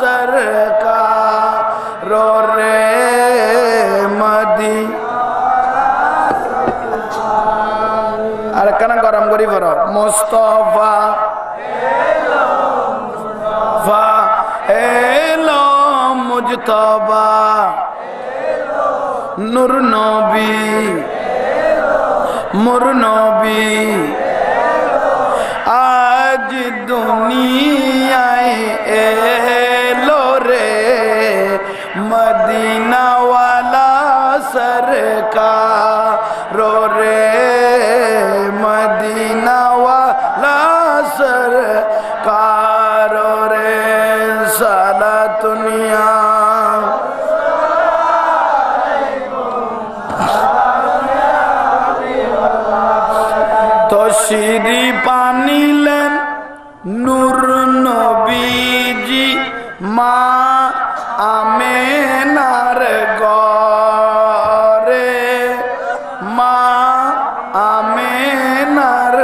সরকার রে আর কেন গরম করি বড় মুস্তাফা এলো মুজতবা নূর নবী মোর নবী আজ দুনিয়ায় এলো রে মদিনা ওয়ালা সরকার রে মদিনা ওয়ালা সরকার রে সালাতুনিয়া তশরি পানিলেন নূর নবীজি মা আমেনার গরে মা আমেনার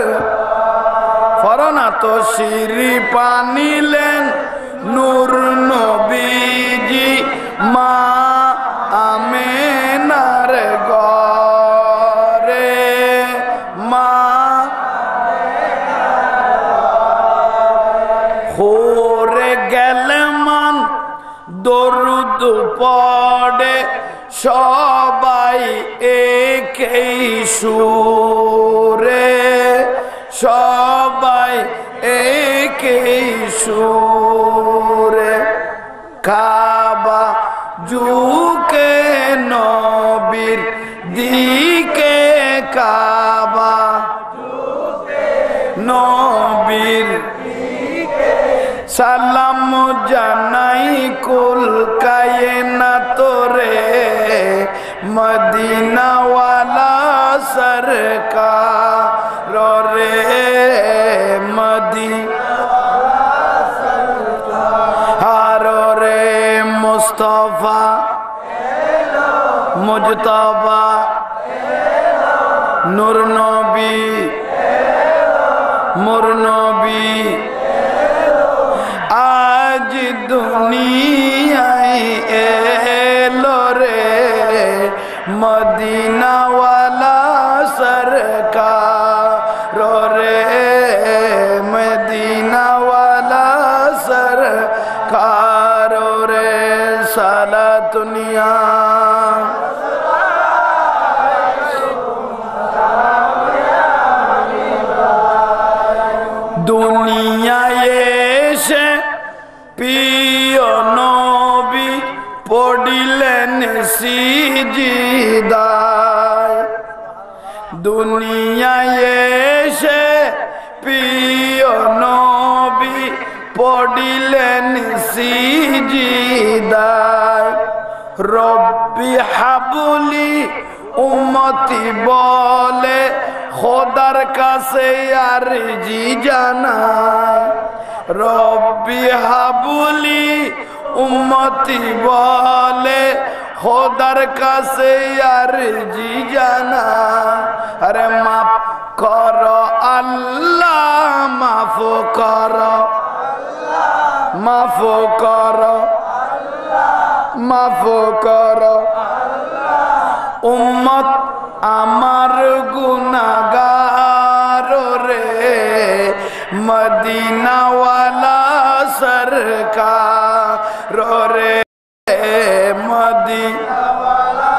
ফরনা তশরি পানিলেন নূর নবীজি মা আমেনার গরে মা হোরে গেলে মান দরুদ পড়ে সবাই একই সুরে সবাই একই সুরে কাবা ঝুঁকে নবীর দিকে কাবা নবীর সালাম জানাই কুল কায়নাত রে মদিনা ওয়ালা সরকার রে মদিনা হার রে মুস্তাফা মুজতবা নূর নবী মোর নবী আজ দুনিয়ায় এলো রে মদিনাওয়ালা সরকার রে মদিনাওয়ালা সরকার রে সালাতুনিয়া দুনিয়ায় এসে প্রিয় নবী পড়িলেন সিজদায় দুনিয়ায় এসে প্রিয় নবী পড়িলেন সিজদায় রব্বি হাবলি উম্মতি বলে খোদার কাছে আরজি জানায় রব্বি হাবলি উম্মতি বলে খোদার কাছে আরজি জানায় আরে মাফ কর আল্লাহ মাফ কর মাফ কর মাফ কর উম্মত আমার গুনাহগার রে মদিনাওয়ালা সরকার রে মদিনাওয়ালা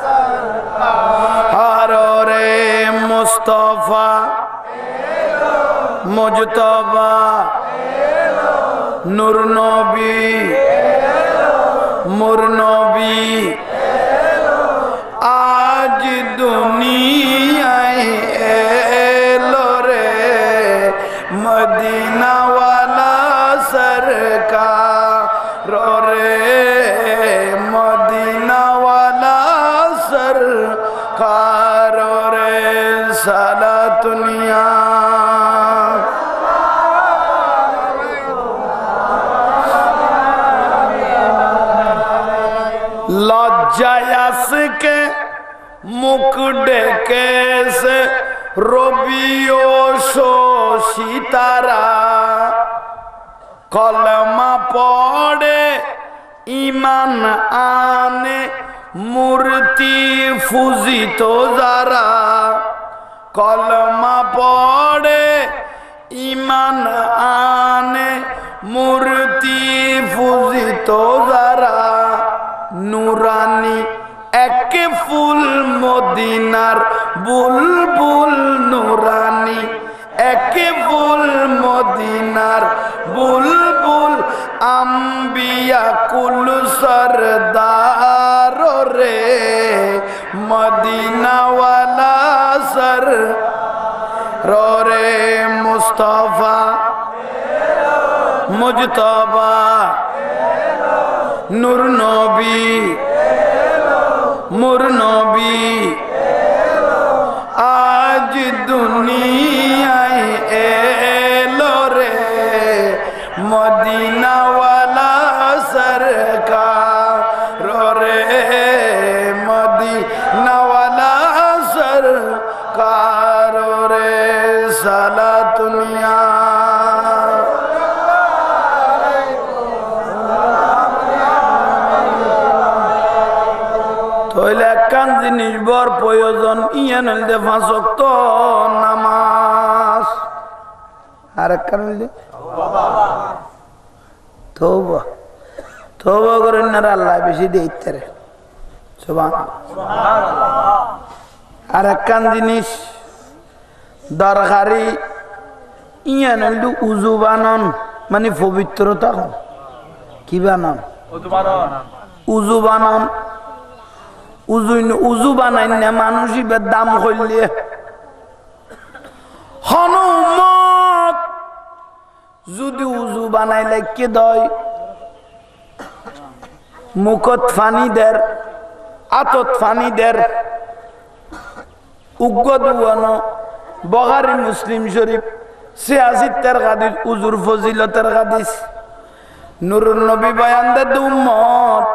সরকার রে মুস্তাফা মুজতবা নূর নবী মোর নবী আজ দুনিয়ায় এলো রে মদিনাওয়ালা সরকার রে মদিনাওয়ালা সরকার রে সালাতুনিয়া লজ্জায় আজকে মুখ ডেকেছে রবি ও শশী তারা কলমা পড়ে ইমান আনে মূর্তি পূজিত যারা কলমা পড়ে ইমান আনে মূর্তি পূজিত যারা নুরানি এক ফুল মদিনার বুলবুল নুরানি এক ফুল মদিনার বুলবুল আম্বিয়া কুল সরদার রে মদিনাওয়ালা সর রে মুস্তাফা মুজতবা নূর নবী মোর নবী আজ দুনিয়ায় এলো রে মদিনাওয়ালা সরকার রে মদিনাওয়ালা সরকার রে সালাতুনিয়া একখান জিনিস বড় প্রয়োজন ইয়ান হইলে 5 ওয়াক্ত নামাজ আর একখান হইলে তওবা তওবা করেন না আল্লাহ বেশি দিতে রে সুবহানাল্লাহ আর একখান জিনিস দরকারি ইয়ান হইলে উযু বানান মানে পবিত্রতা কি বানান উযু বানান উজু বানাই না মানুষ দাম হইলে হনুমত যদি উজু বানাইলে কে দয় মুখত ফানি দের আতত ফানি দের উগ্র দুয়ানো বখারি মুসলিম শরীফ 86 হাদিস উজুর ফজিলতের হাদিস নুরুন নবী বয়ান দে উম্মত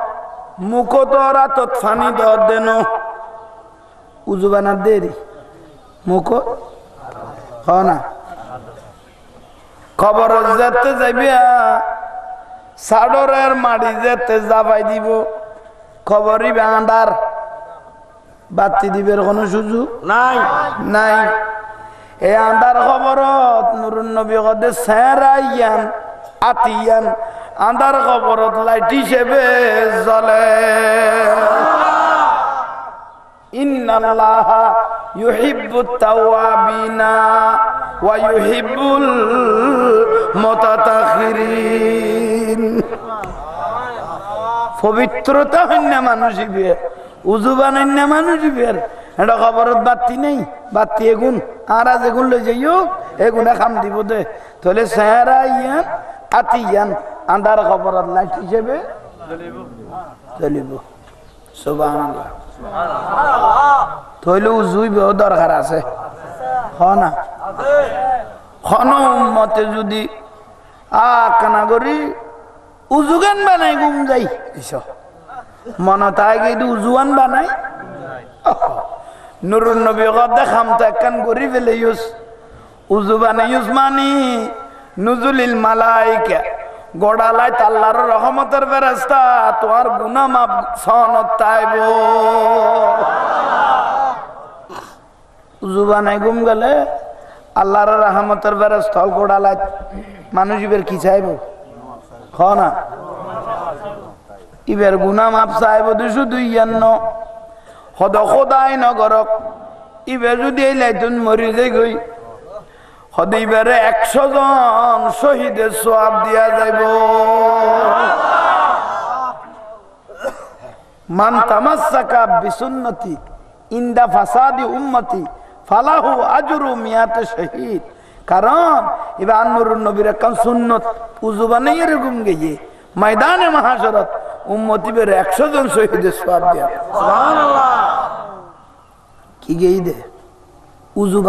মুখত আতত ফানি দেন উজু বানা দেরি মুখ না খবর যেতে যাইবিয়া সাডরের মাটি যেতে যাবাই দিব খবরই আন্ডার বাতি দিবের কোনো সুযোগ নাই নাই এই আন্ডার খবরত নুরুন নবী কদে সেরাইয়ান আতিয়ান আন্ডার খবরত লাইট হিসেবে জ্বলে ইন্নাল্লাহা ইউহিব্বুত তাওয়াবিনা ওয়া ইউহিব্বুল মুতাতাখিরিন পবিত্রতা হইনা মানুষই বিয়ে উজু বানাইন না মানুষই বিয়ের এটা খবরত বাতি নেই বাতি এগুন আর আজ এগুন লই যাইও এগুনে খাম দিব দে তাহলে সেহারা ইয়ান আতিয়ান আন্দার খবরত লাইট হিসেবে চলিব সুবহানাল্লাহ তাহলে উজুই বহু দরকার আছে না খন উম্মতে যদি কানা করি উজুগান বানাই ঘুম যাই মন তাই গিয়ে উজুয়ান বানাই নুরুন নবী কথা খামতা একখান করি ফেলে ইউস উজু বানাই ইউস মানি নুজুলিল মালাইকা গোড়ালাই আল্লাহর রহমতের ফেরেশতা তোমার গুনাহ মাফ সনত তাইব উজু বানাই ঘুম গেলে আল্লাহর রহমতের ফেরেশতা গোড়ালাই মানুষ ইবের কি চাইব না ইবের গুনাহ মাফ চাইব 252 হদ খোদাই নগরক ইবে যদি এই লাইতুন মরি যাই গই হদ ইবারে 100 জন শহীদের সওয়াব দিয়া যাইব মান তামাসসাকা বিসুন্নতি ইনদা ফাসাদি উম্মতি ফালাহু আজরু মিয়াত শহীদ কারণ ইবা নুরুন নবীর কাম সুন্নত উযু বানাই এরকম গিয়ে ময়দানে মাহশরত উম্মতি বের 100 জন শহীদের সওয়াব দিয়া সুবহানাল্লাহ কি গই দে উযু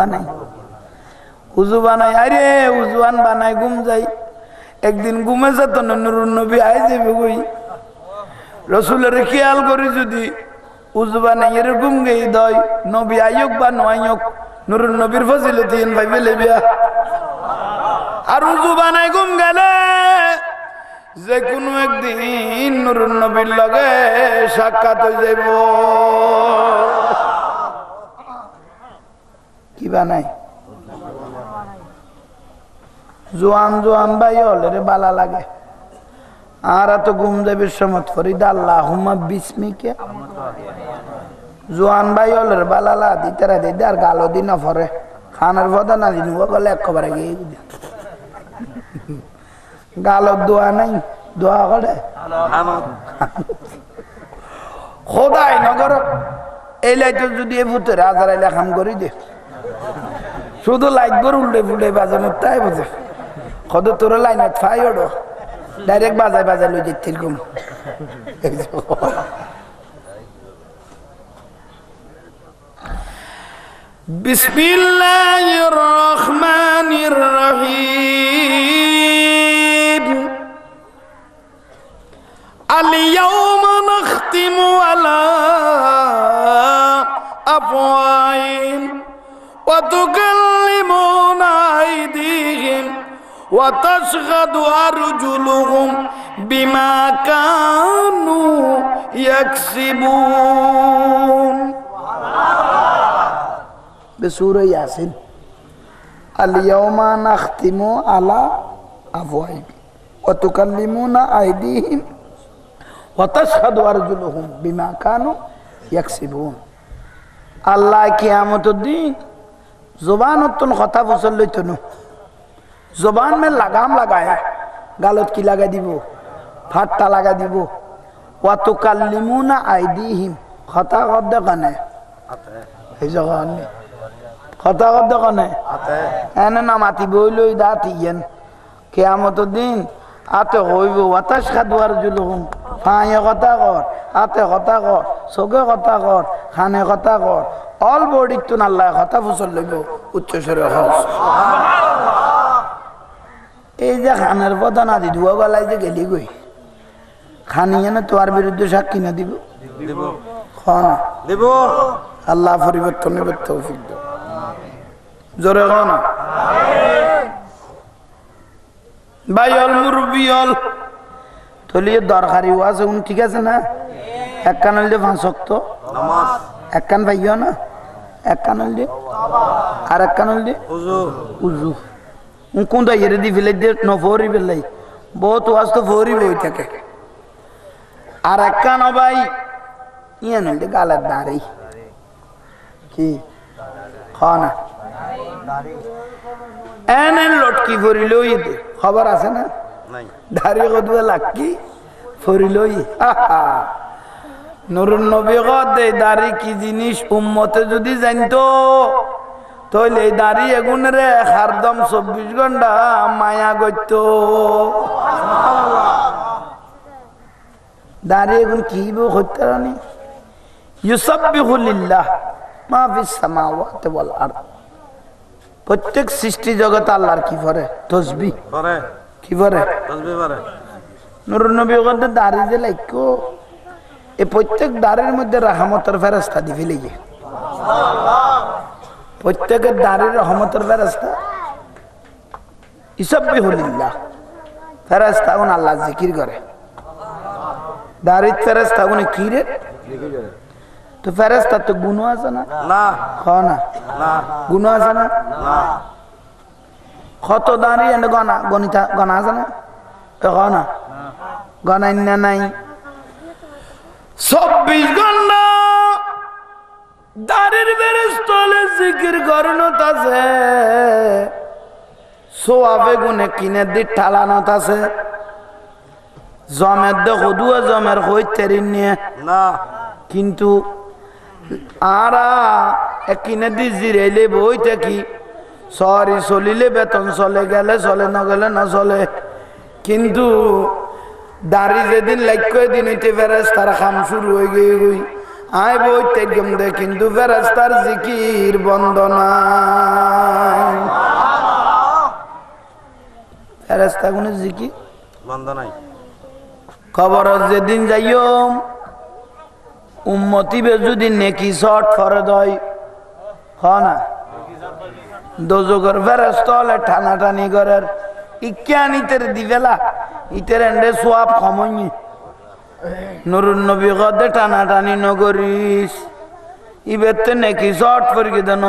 বানাই আরে উযুয়ান বানাই ঘুম যাই একদিন ঘুমে যেত নুরুন নবী আই যাবে কই রাসূলের খেয়াল করি যদি উযু বানাই এরকম গই দই নবী আইয়ক বা নয়ক নুরুন নবীর ফজিলত ইন ভাইবে লেবিয়া আর উযু বানাই ঘুম গেলে যে কোনো একদিন নুরুন নবীর লগে সাক্ষাৎ হয়ে যাইব কি বানাই জোয়ান জোয়ান ভাই হলে রে বালা লাগে আর এত ঘুম যাবে সমত ফরিদ আল্লাহুম্মা বিসমিকা জোয়ান ভাই হলে রে বালা লা দিতারা দিদে আর গালো দিন ফরে খানার পদা না দিন ও গলে একবারে গিয়ে গালত দোয়া নাই দোয়া করে খোদাই নগর এই লাইট যদি এ ভূতের হাজার আইলে খাম করি দে শুধু লাইট গর উল্টে ফুলটে বাজানো তাই বোঝে কত তোর লাইনত ফাই ওড়ো ডাইরেক্ট বাজায় লই যেতে এরকম বিসমিল্লাহির রহমানির রহিম اليوم نختم على أفواههم وتكلمنا أيديهم وتشهد أرجلهم بما كانوا يكسبون بسورة ياسين اليوم نختم على أفواههم وتكلمنا أيديهم وتشهد أرجلهم بما كانوا يكسبون আল্লাহ কিয়ামতের দিন জবানত কথা ফসল লইতো না জবান মে লাগাম লাগায় গালত কি লাগা দিব ফাট্টা লাগা দিব ওয়া তুকাল্লিমুনা আইদিহিম কথা কদ কানে এই জগান কথা কদ কানে এনে না মাতি বইলই দাতিয়েন কিয়ামতের দিন আতে হইব ওয়াতাশ খাদওয়ার জুলুম পায়ে কথা কর আতে কথা কর চোখে কথা কর খানে কথা কর অল বডিত তো আল্লাহ কথা ফুসল লইব উচ্চ স্বরে হস এই যে খানের পদা না দি দুয়া গলাই যে গেলি গই খানিয়ে না তোমার বিরুদ্ধে সাক্ষী না দিব খানা দিব আল্লাহ পরিবর্তনের তৌফিক দাও জোরে খানা ভাই অল মুরব্বী অল তলিয়ে দরকারি আছে উন ঠিক আছে না এক কান হইলে 5 ওয়াক্ত নামাজ এক কান ভাইও না এক কান হইলে আর এক কান হইলে উজু উন কোন দা ইরে দি ফেলে দে নফরি বেলাই বহুত ওয়াজ তো ফরি বই থাকে আর এক কান ভাই ইয়ে নইলে গালার দাঁড়ি কি খানা এনে লটকি ফরিলই দে খবর আছে না নাই দাঁড়ি কদুয়া লাকি ফরিলই নুরুন নবী গদে দাড়ি কি জিনিস উম্মতে যদি জানতো তাহলে এই দাড়ি এগুন রে হরদম 24 ঘন্টা মায়া গইতো দাড়ি এগুন কি বো হইতারানি ইউসাব্বিহু লিল্লাহ মা ফিস সামাওয়াতি ওয়াল আরদ প্রত্যেক সৃষ্টি জগৎ আল্লাহর কি করে তাসবিহ করে কি করে তাসবিহ করে নূরুন নবী গদে দাড়ি যে লাইকো এই প্রত্যেক দাড়ির মধ্যে রহমতের ফেরেশতা দি ফেলেছে প্রত্যেকের দাড়ির রহমতের ফেরেশতা ইউসাব্বিহু লিল্লাহ ফেরেশতা উন আল্লাহ জিকির করে দাড়ির ফেরেশতা উনি কি রে তো ফেরেশতা তো গুণ আছে না না খানা না গুণ আছে না না কত দাঁড়ি এনে গনা গণিতা গনা আছে না তো গনা গনাই না নাই 24 ঘন্টা দাঁড়ির ফেরেশতালে জিকির করনত আছে সোয়াবে গুনে কিনে দি ঠালানত আছে জমের দে হদুয়া জমের হইতেরি নিয়ে না কিন্তু আরা কিনে দি জিরাইলে বই থাকি সরি চলিলে বেতন চলে গেলে চলে না গেলে না চলে কিন্তু দাড়ি যেদিন লাইক দিন হইতে ফেরেশতার কাম শুরু হয়ে গিয়ে গই আয় বই তেগম দে কিন্তু ফেরেশতার জিকির বন্ধ নাই ফেরেশতা কোন জিকির বন্ধ নাই খবর যেদিন যাইও উম্মতি বে যদি নেকি শর্ট ফরে দয় না দোজগর ফেরেশতা হলে টানাটানি করার ইক্যানিতের দিবেলা ইতের এন্ডে সোয়াব কমই নুরুন নবী গদে টানাটানি নগরিস ইবেতে নেকি শর্ট ফরকে দেন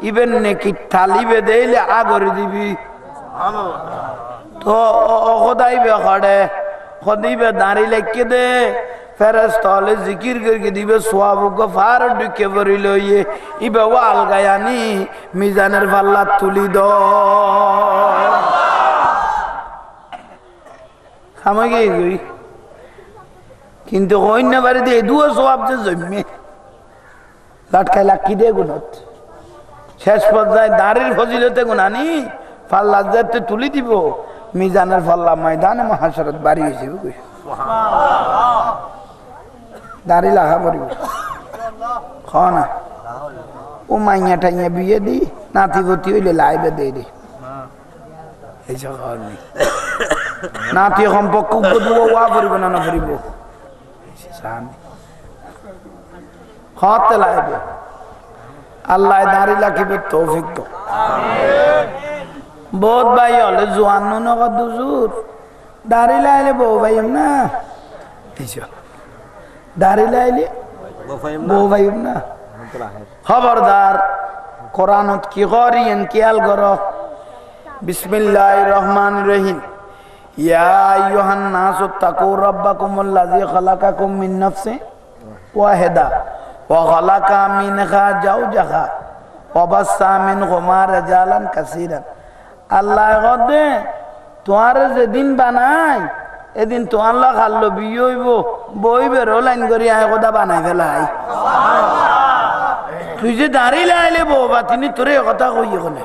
ইবেন নেকি ঠালিবে দেইলে আগরে দিবি তো খোদাইবে খড়ে খদিবে দাঁড়ি লেখকে দে ফেরেশতা হলে জিকির করকে দিবে সোয়াব গফার ঢুকে ভরি লইয়ে ইবে ওয়াল গায়ানি মিজানের পাল্লা তুলি দ খামাগে গই কিন্তু অন্য বাড়ি দিয়ে দুও সোয়াব যে জন্মে লাটকাই লাকি দে গুণত শেষ পর্যায়ে দাঁড়ির ফজিলতে গুণানি পাল্লা যাতে তুলি দিব মিজানের পাল্লা ময়দানে মহাশরত বাড়ি হয়েছে দাড়ি লাগা পড়ব খানা ও মাইয়া টাইয়া বিয়ে দি নাতি ভর্তি হইলে লাইবে দে রে এইসব খাওয়ার নেই নাতি সম্পর্ক ওয়া পড়ব না না পড়ব খাওয়াতে লাইবে আল্লাহ দাড়ি লাখিবে তৌফিক তো বহুত ভাই হলে জোয়ান নগদ দুজুর দাড়ি লাইলে বউ ভাই না এইসব দাড়ি লাইলে বউ ভাই না খবরদার কোরআনত কি করিয়েন খেয়াল করো বিসমিল্লাহির রহমানির রহিম ইয়া আইয়ুহান নাসু তাকু রাব্বাকুমুল্লাযী খালাকাকুম মিন নাফসিন ওয়াহিদা ওয়া খালাকা মিনহা যাওজাহা ওয়া বাসসা মিনহুমা রিজালান কাসীরান আল্লাহ গদে তোমার যেদিন বানাই এদিন তোমার লাগ হাল্লো বিয়ে হইব বইবে লাইন করি আয় কথা বানাই ফেলাই তুই যে দাঁড়িয়ে আইলে বউ বা তিনি তোরে কথা কই এখানে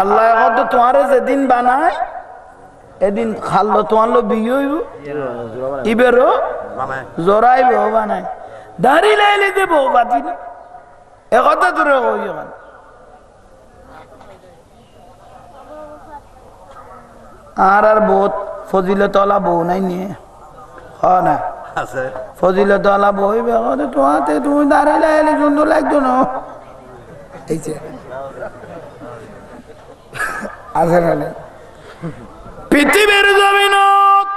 আল্লাহ গদে তোমার যেদিন বানাই এদিন খাল্লো তোমার লো বিয়ে হইব ইবেরও জোরাইব বানাই দাঁড়িয়ে আইলে যে বউ বা তিনি এ কথা তোরে কই এখানে আর বহুত ফজিলতলা বউ নাই নিয়ে না ফজিলতলা বই বেগতে তোমাতে তুমি দাঁড়াইলে এলে সুন্দর লাগতো না এই যে আছে না পৃথিবীর জমিনত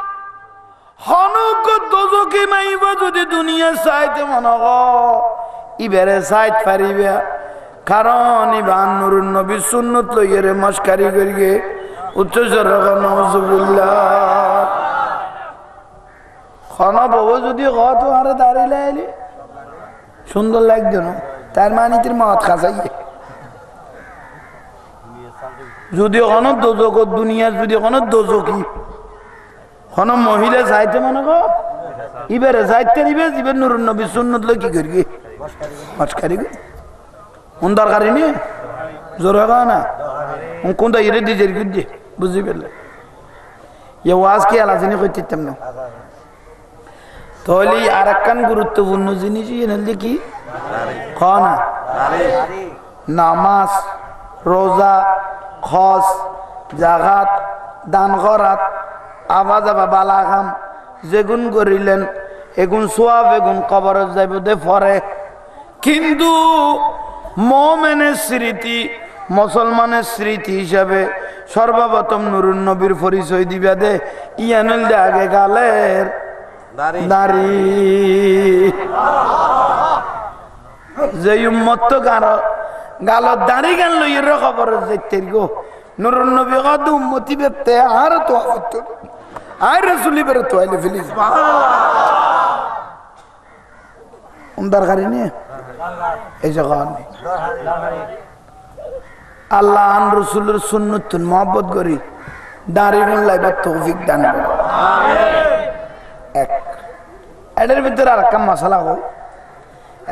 হনুক দোজকে মাইবা যদি দুনিয়া চাইতে মনে ইবেরে চাইত পারিবে কারণ ইবান নুরুন নবী সুন্নত লইরে মস্কারি করিয়ে উচ্চ স্বরে নওজুবিল্লাহ খানা বউ যদি কত আরে দাঁড়িয়ে আইলি সুন্দর লাগতো না তার মানে তোর মত খাসাইয়ে যদি কোনো দোজক দুনিয়ার যদি কোনো দোজকি কোনো মহিলা চাইতে মনে গো ইবারে চাইতে দিবে ইবার নুরুন নবী সুন্নত লই কি করবি মস্কারি কোন দরকারি নি জোর না কোনটা ইরে দিয়ে দিয়ে বুঝি পেলে ইয়ে ওয়াজ কি আলোচনা করতেতাম না তাহলে আর একখান গুরুত্বপূর্ণ জিনিস এনে কি খানা নামাজ রোজা খস জাগাত দান করাত আওয়াজ আবা বালাগাম যেগুন করিলেন এগুন সোয়াব এগুন কবরত যাইব দে ফরে কিন্তু মুমিনের স্মৃতি মুসলমানের স্মৃতি হিসাবে সর্বপ্রথম নুরুন নবীর পরিচয় দিবা দে ইয়ানুল দে আগে গালের দাড়ি যে উম্মত তো গালত দাড়ি গান লইয়ের খবর যাইতে গো নুরুন নবী কত উম্মতি বেতে আর তো আর রাসূলি বের তো আইলে ফিলিস দরকারি নেই এই জায়গা নেই আল্লাহ আন রসুলের সুন্নত মহব্বত করি দাঁড়ি গুণ লাইবার তৌফিক দান করে এক এটার ভিতরে আর একখান মশলা হোক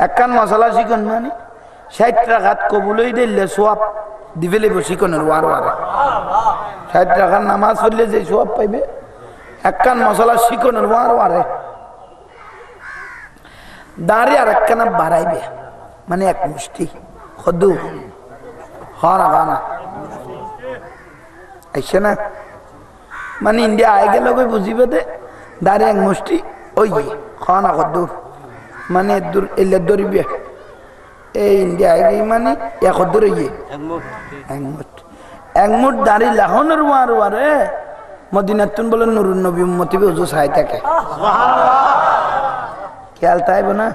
একখান মশলা শিখন মানে 60 রাকাত কবুলই দিলে সোয়াব দিবে লাগবে শিখনের ওয়ার ওয়ারে 60 রাকাত নামাজ পড়লে যে সোয়াব পাইবে একখান মশলা শিখনের ওয়ার ওয়ারে দাঁড়িয়ে আর একখানা বাড়াইবে মানে এক মুষ্টি খদু হনা গানা আইসে না মানে ইন্ডিয়া আয় গেল বুঝিবে দে দাঁড়িয়ে এক মুষ্টি ওই খানা খদুর মানে দূর এলে দৌড়িবে এই ইন্ডিয়া আয় গই মানে এক খদুর ইয়ে এক মুঠ দাঁড়িয়ে লাহনের ওয়ার ওয়ারে মদিনাতুন বলে নুরুন নবী উম্মতি ওজু চাই থাকে খেয়াল তাইব না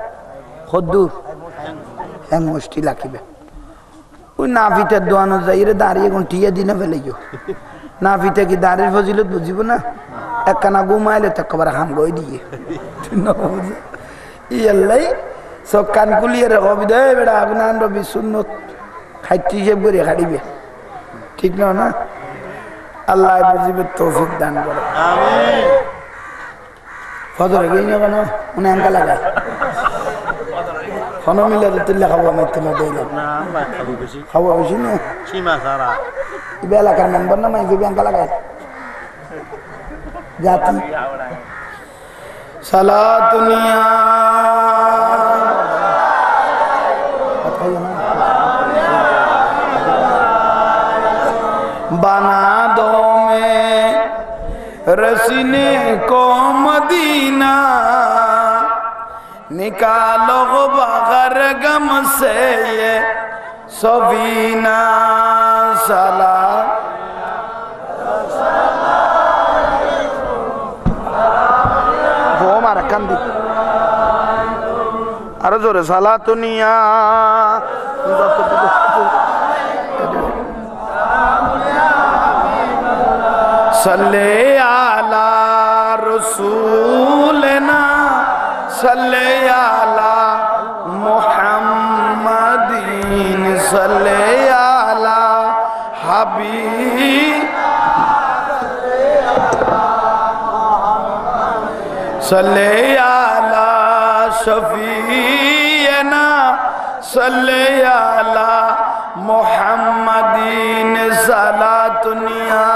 খদ্দুর এক মুষ্টি লাখিবে ওই নাফিতের দোয়ানো যাই রে দাঁড়িয়ে গুঁটিয়ে দিনে ফেলে গো নাফিতে কি দাঁড়িয়ে ফজিলত বুঝিব না একখানা ঘুমাইলে তো কবার হাম গই দিয়ে ইয়াল্লাই সব কান কুলিয়ে রে হবি দে বেড়া আগুনান রবি সুন্নত খাইতে হিসেব করে খাড়িবে ঠিক না না আল্লাহ বুঝিবে তৌফিক দান করে আমিন ফজর গই না কেন উনি আঙ্কা লাগায় খানো মিলে দিলে খাবো আমি তোমার দিলাম খাবো বেশি না ইবে এলাকার মেম্বার না মাইকে আঙ্কা লাগায় জাতি সালাতুনিয়া बना दो मैं रसीने को मदीना निकालो बगर गम से ये सफीना सला वो हमारा कंदी अरे जोरे सला दुनिया सल्ले आला रसूलना सल्ले आला मुहम्मदीन सल्ले आला हबीब सल्ले आला शफीना सल्ले आला मुहम्मदीन सलातुनिया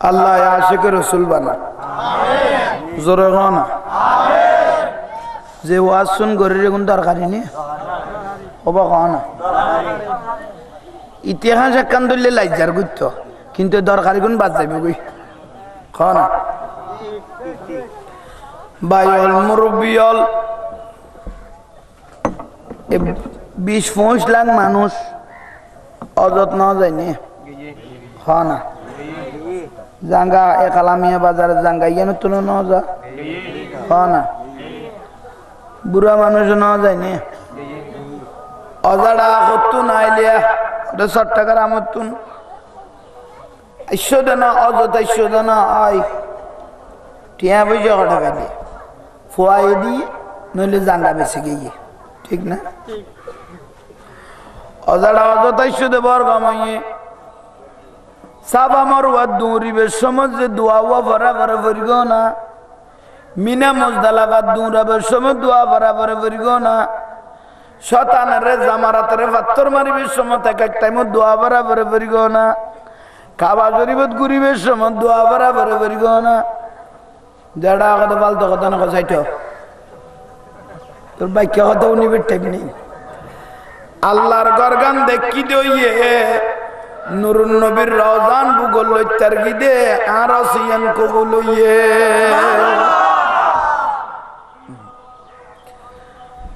अल्लाह आशिक रसूल बना जोरे गाना जे वाज सुन गरे गुन दरकारी ने ओबा गाना इतिहास একখান দলে লাইজার গুত্ত কিন্তু দরকারি গুণ বাদ যাবে কই খানা বায়ল মুরবিয়ল 20-25 লাখ মানুষ অযত না যায়নি হয় না জাঙ্গা একালামিয়া বাজারে জাঙ্গা ইয়ানো তুলো না যা হয় না বুড়া মানুষ না যায়নি অজাড়া হতো না আইলিয়া 60 টাকার আমতুন ঈশ্বরনা অযত ঈশ্বরনা আই টিয়া বুঝে টাকা দিয়ে ফুয়াই দিয়ে নইলে জাঙ্গা বেছে গিয়ে ঠিক না অজাড়া অযত ঈশ্বর বর গমাইয়ে সাব আমার ওয়া দৌড়িবে সমাজ যে দোয়া ওয়া বরাবর বরিগ না মিনা মুজদালাবাদ দৌড়াবার সময় দোয়া বরাবর বরিগ না শতানারে জামারাতরে পাত্তর মারিবে সময় এক টাইম দোয়া বরাবর বরিগ না কাবা শরীফত ঘুরিবে সময় দোয়া বরাবর বরিগ না যারা কথা ফালতো কথা না কইতো তোর বাক্য কথা উনিবে টাইম নেই আল্লাহর গরগান দেখি দইয়ে নুরুন নবীর রওজান বুগল লইতার গিদে আর সিয়ান কবুল হইয়ে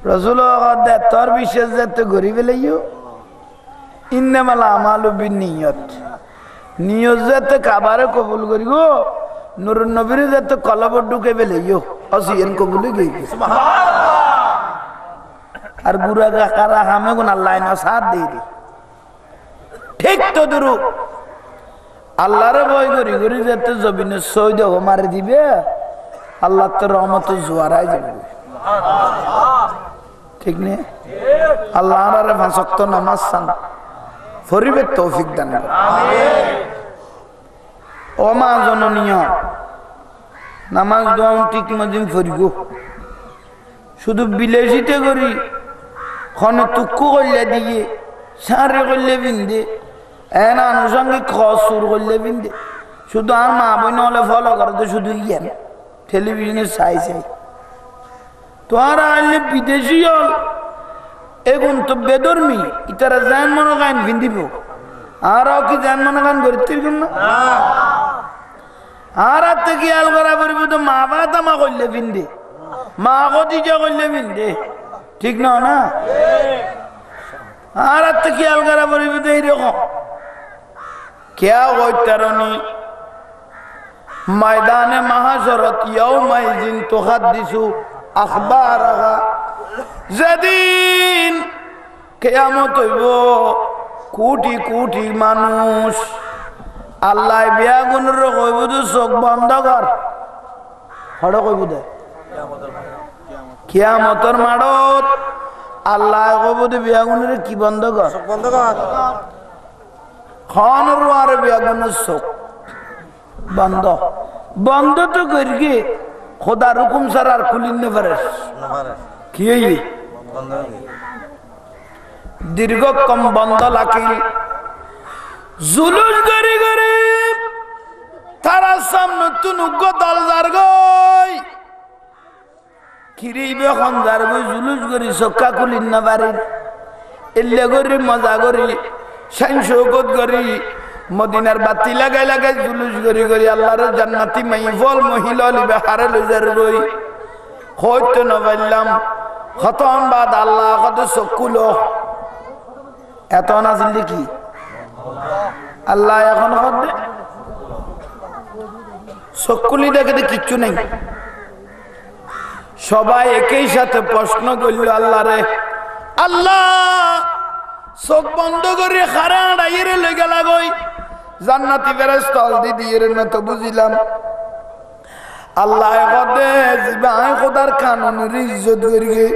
রাসূল দে তোর বিশেষ যেতে গরিবে লইও ইন্নামাল আমালু বিনিয়ত নিয়ত যেতে কাবারে কবুল করিব নুরুন নবীর যেতে কলব ঢুকে লইও আসিয়ান কবুল হই সুবহানাল্লাহ আর বুড়া কারা হামে গুণ আল্লাহ না সাথ দেই ঠিক তো দুরু আল্লাহর ভয় করি করি যেতে জমিনে সৈদ মারি দিবে আল্লাহ তোর রহমত জোয়ারাই যাবে ঠিক নেই আল্লাহ আরে 5 ওয়াক্ত নামাজ সান ফরিবে তৌফিক দান আমিন ও মা জননীয় নামাজ দোয়া ঠিক মজিম ফরিগো শুধু বিলাসিতে করি ক্ষণ তুক্কু করলে দিয়ে সারে করলে বিন্দে এন আনুষঙ্গিক খসুর করলে বিন্দে শুধু আর মা বোন হলে ফলো করে তো শুধু ইয়ান টেলিভিশনে চাই তোর আইলে বিদেশি হল এগুন তো বেদর্মী ইতারা জান মনে গান বিন্দিব আর কি জান মনে গান করতে না আর হাতে কি আল করা পড়ব তো মা বাবা করলে বিন্দে মা গদিজা করলে বিন্দে ঠিক না না আর হাতে কি আল করা পড়ব তো এইরকম क्या वैतरनी मैदाने महाशरत यौमइजिन तुहद्दिसु अखबारहा যেদিন কিয়ামত হইব কোটি কোটি মানুষ আল্লাহ বিয়াগুনের কইব তো চোখ বন্ধ কর হড় কইব দে কিয়ামতের মাড়ত আল্লাহ কইব তো বিয়াগুনের কি বন্ধ কর চোখ বন্ধ কর খান আর বিয়াগুনের চোখ বন্ধ বন্ধ তো করি খোদার হুকুম ছাড়া আর খুলিন না পারে কি হইলি দীর্ঘক্ষণ বন্ধ লাকিল জুলুস গরি গরি তারা সামনে তুনুগ্য দলদার গই খিরিবে খন্দার গই জুলুস গরি চক্কা খুলিন না পারে এলে গরি মজা গরি শাইন শৌকত গরি মদিনার বাতি লাগাই লাগাই জুলুস গরি গরি আল্লাহর জান্নাতি মাইফল মহিলা লিবে হারে লইজার গই হয়তো না বললাম খতম বাদ আল্লাহ কত চকুলো এত নাছিল কি আল্লাহ এখন চকুলি দেখে কিচ্ছু নেই সবাই একই সাথে প্রশ্ন করল আল্লাহ রে আল্লাহ চোখ বন্ধ করে খারা আড়াইয়ে লেগে লাগই জান্নাতি ফেরেশতা দি দিয়ে না তো বুঝিলাম আল্লাহ কদে জিবা আয় খোদার কানুনের ইজ্জত করিগে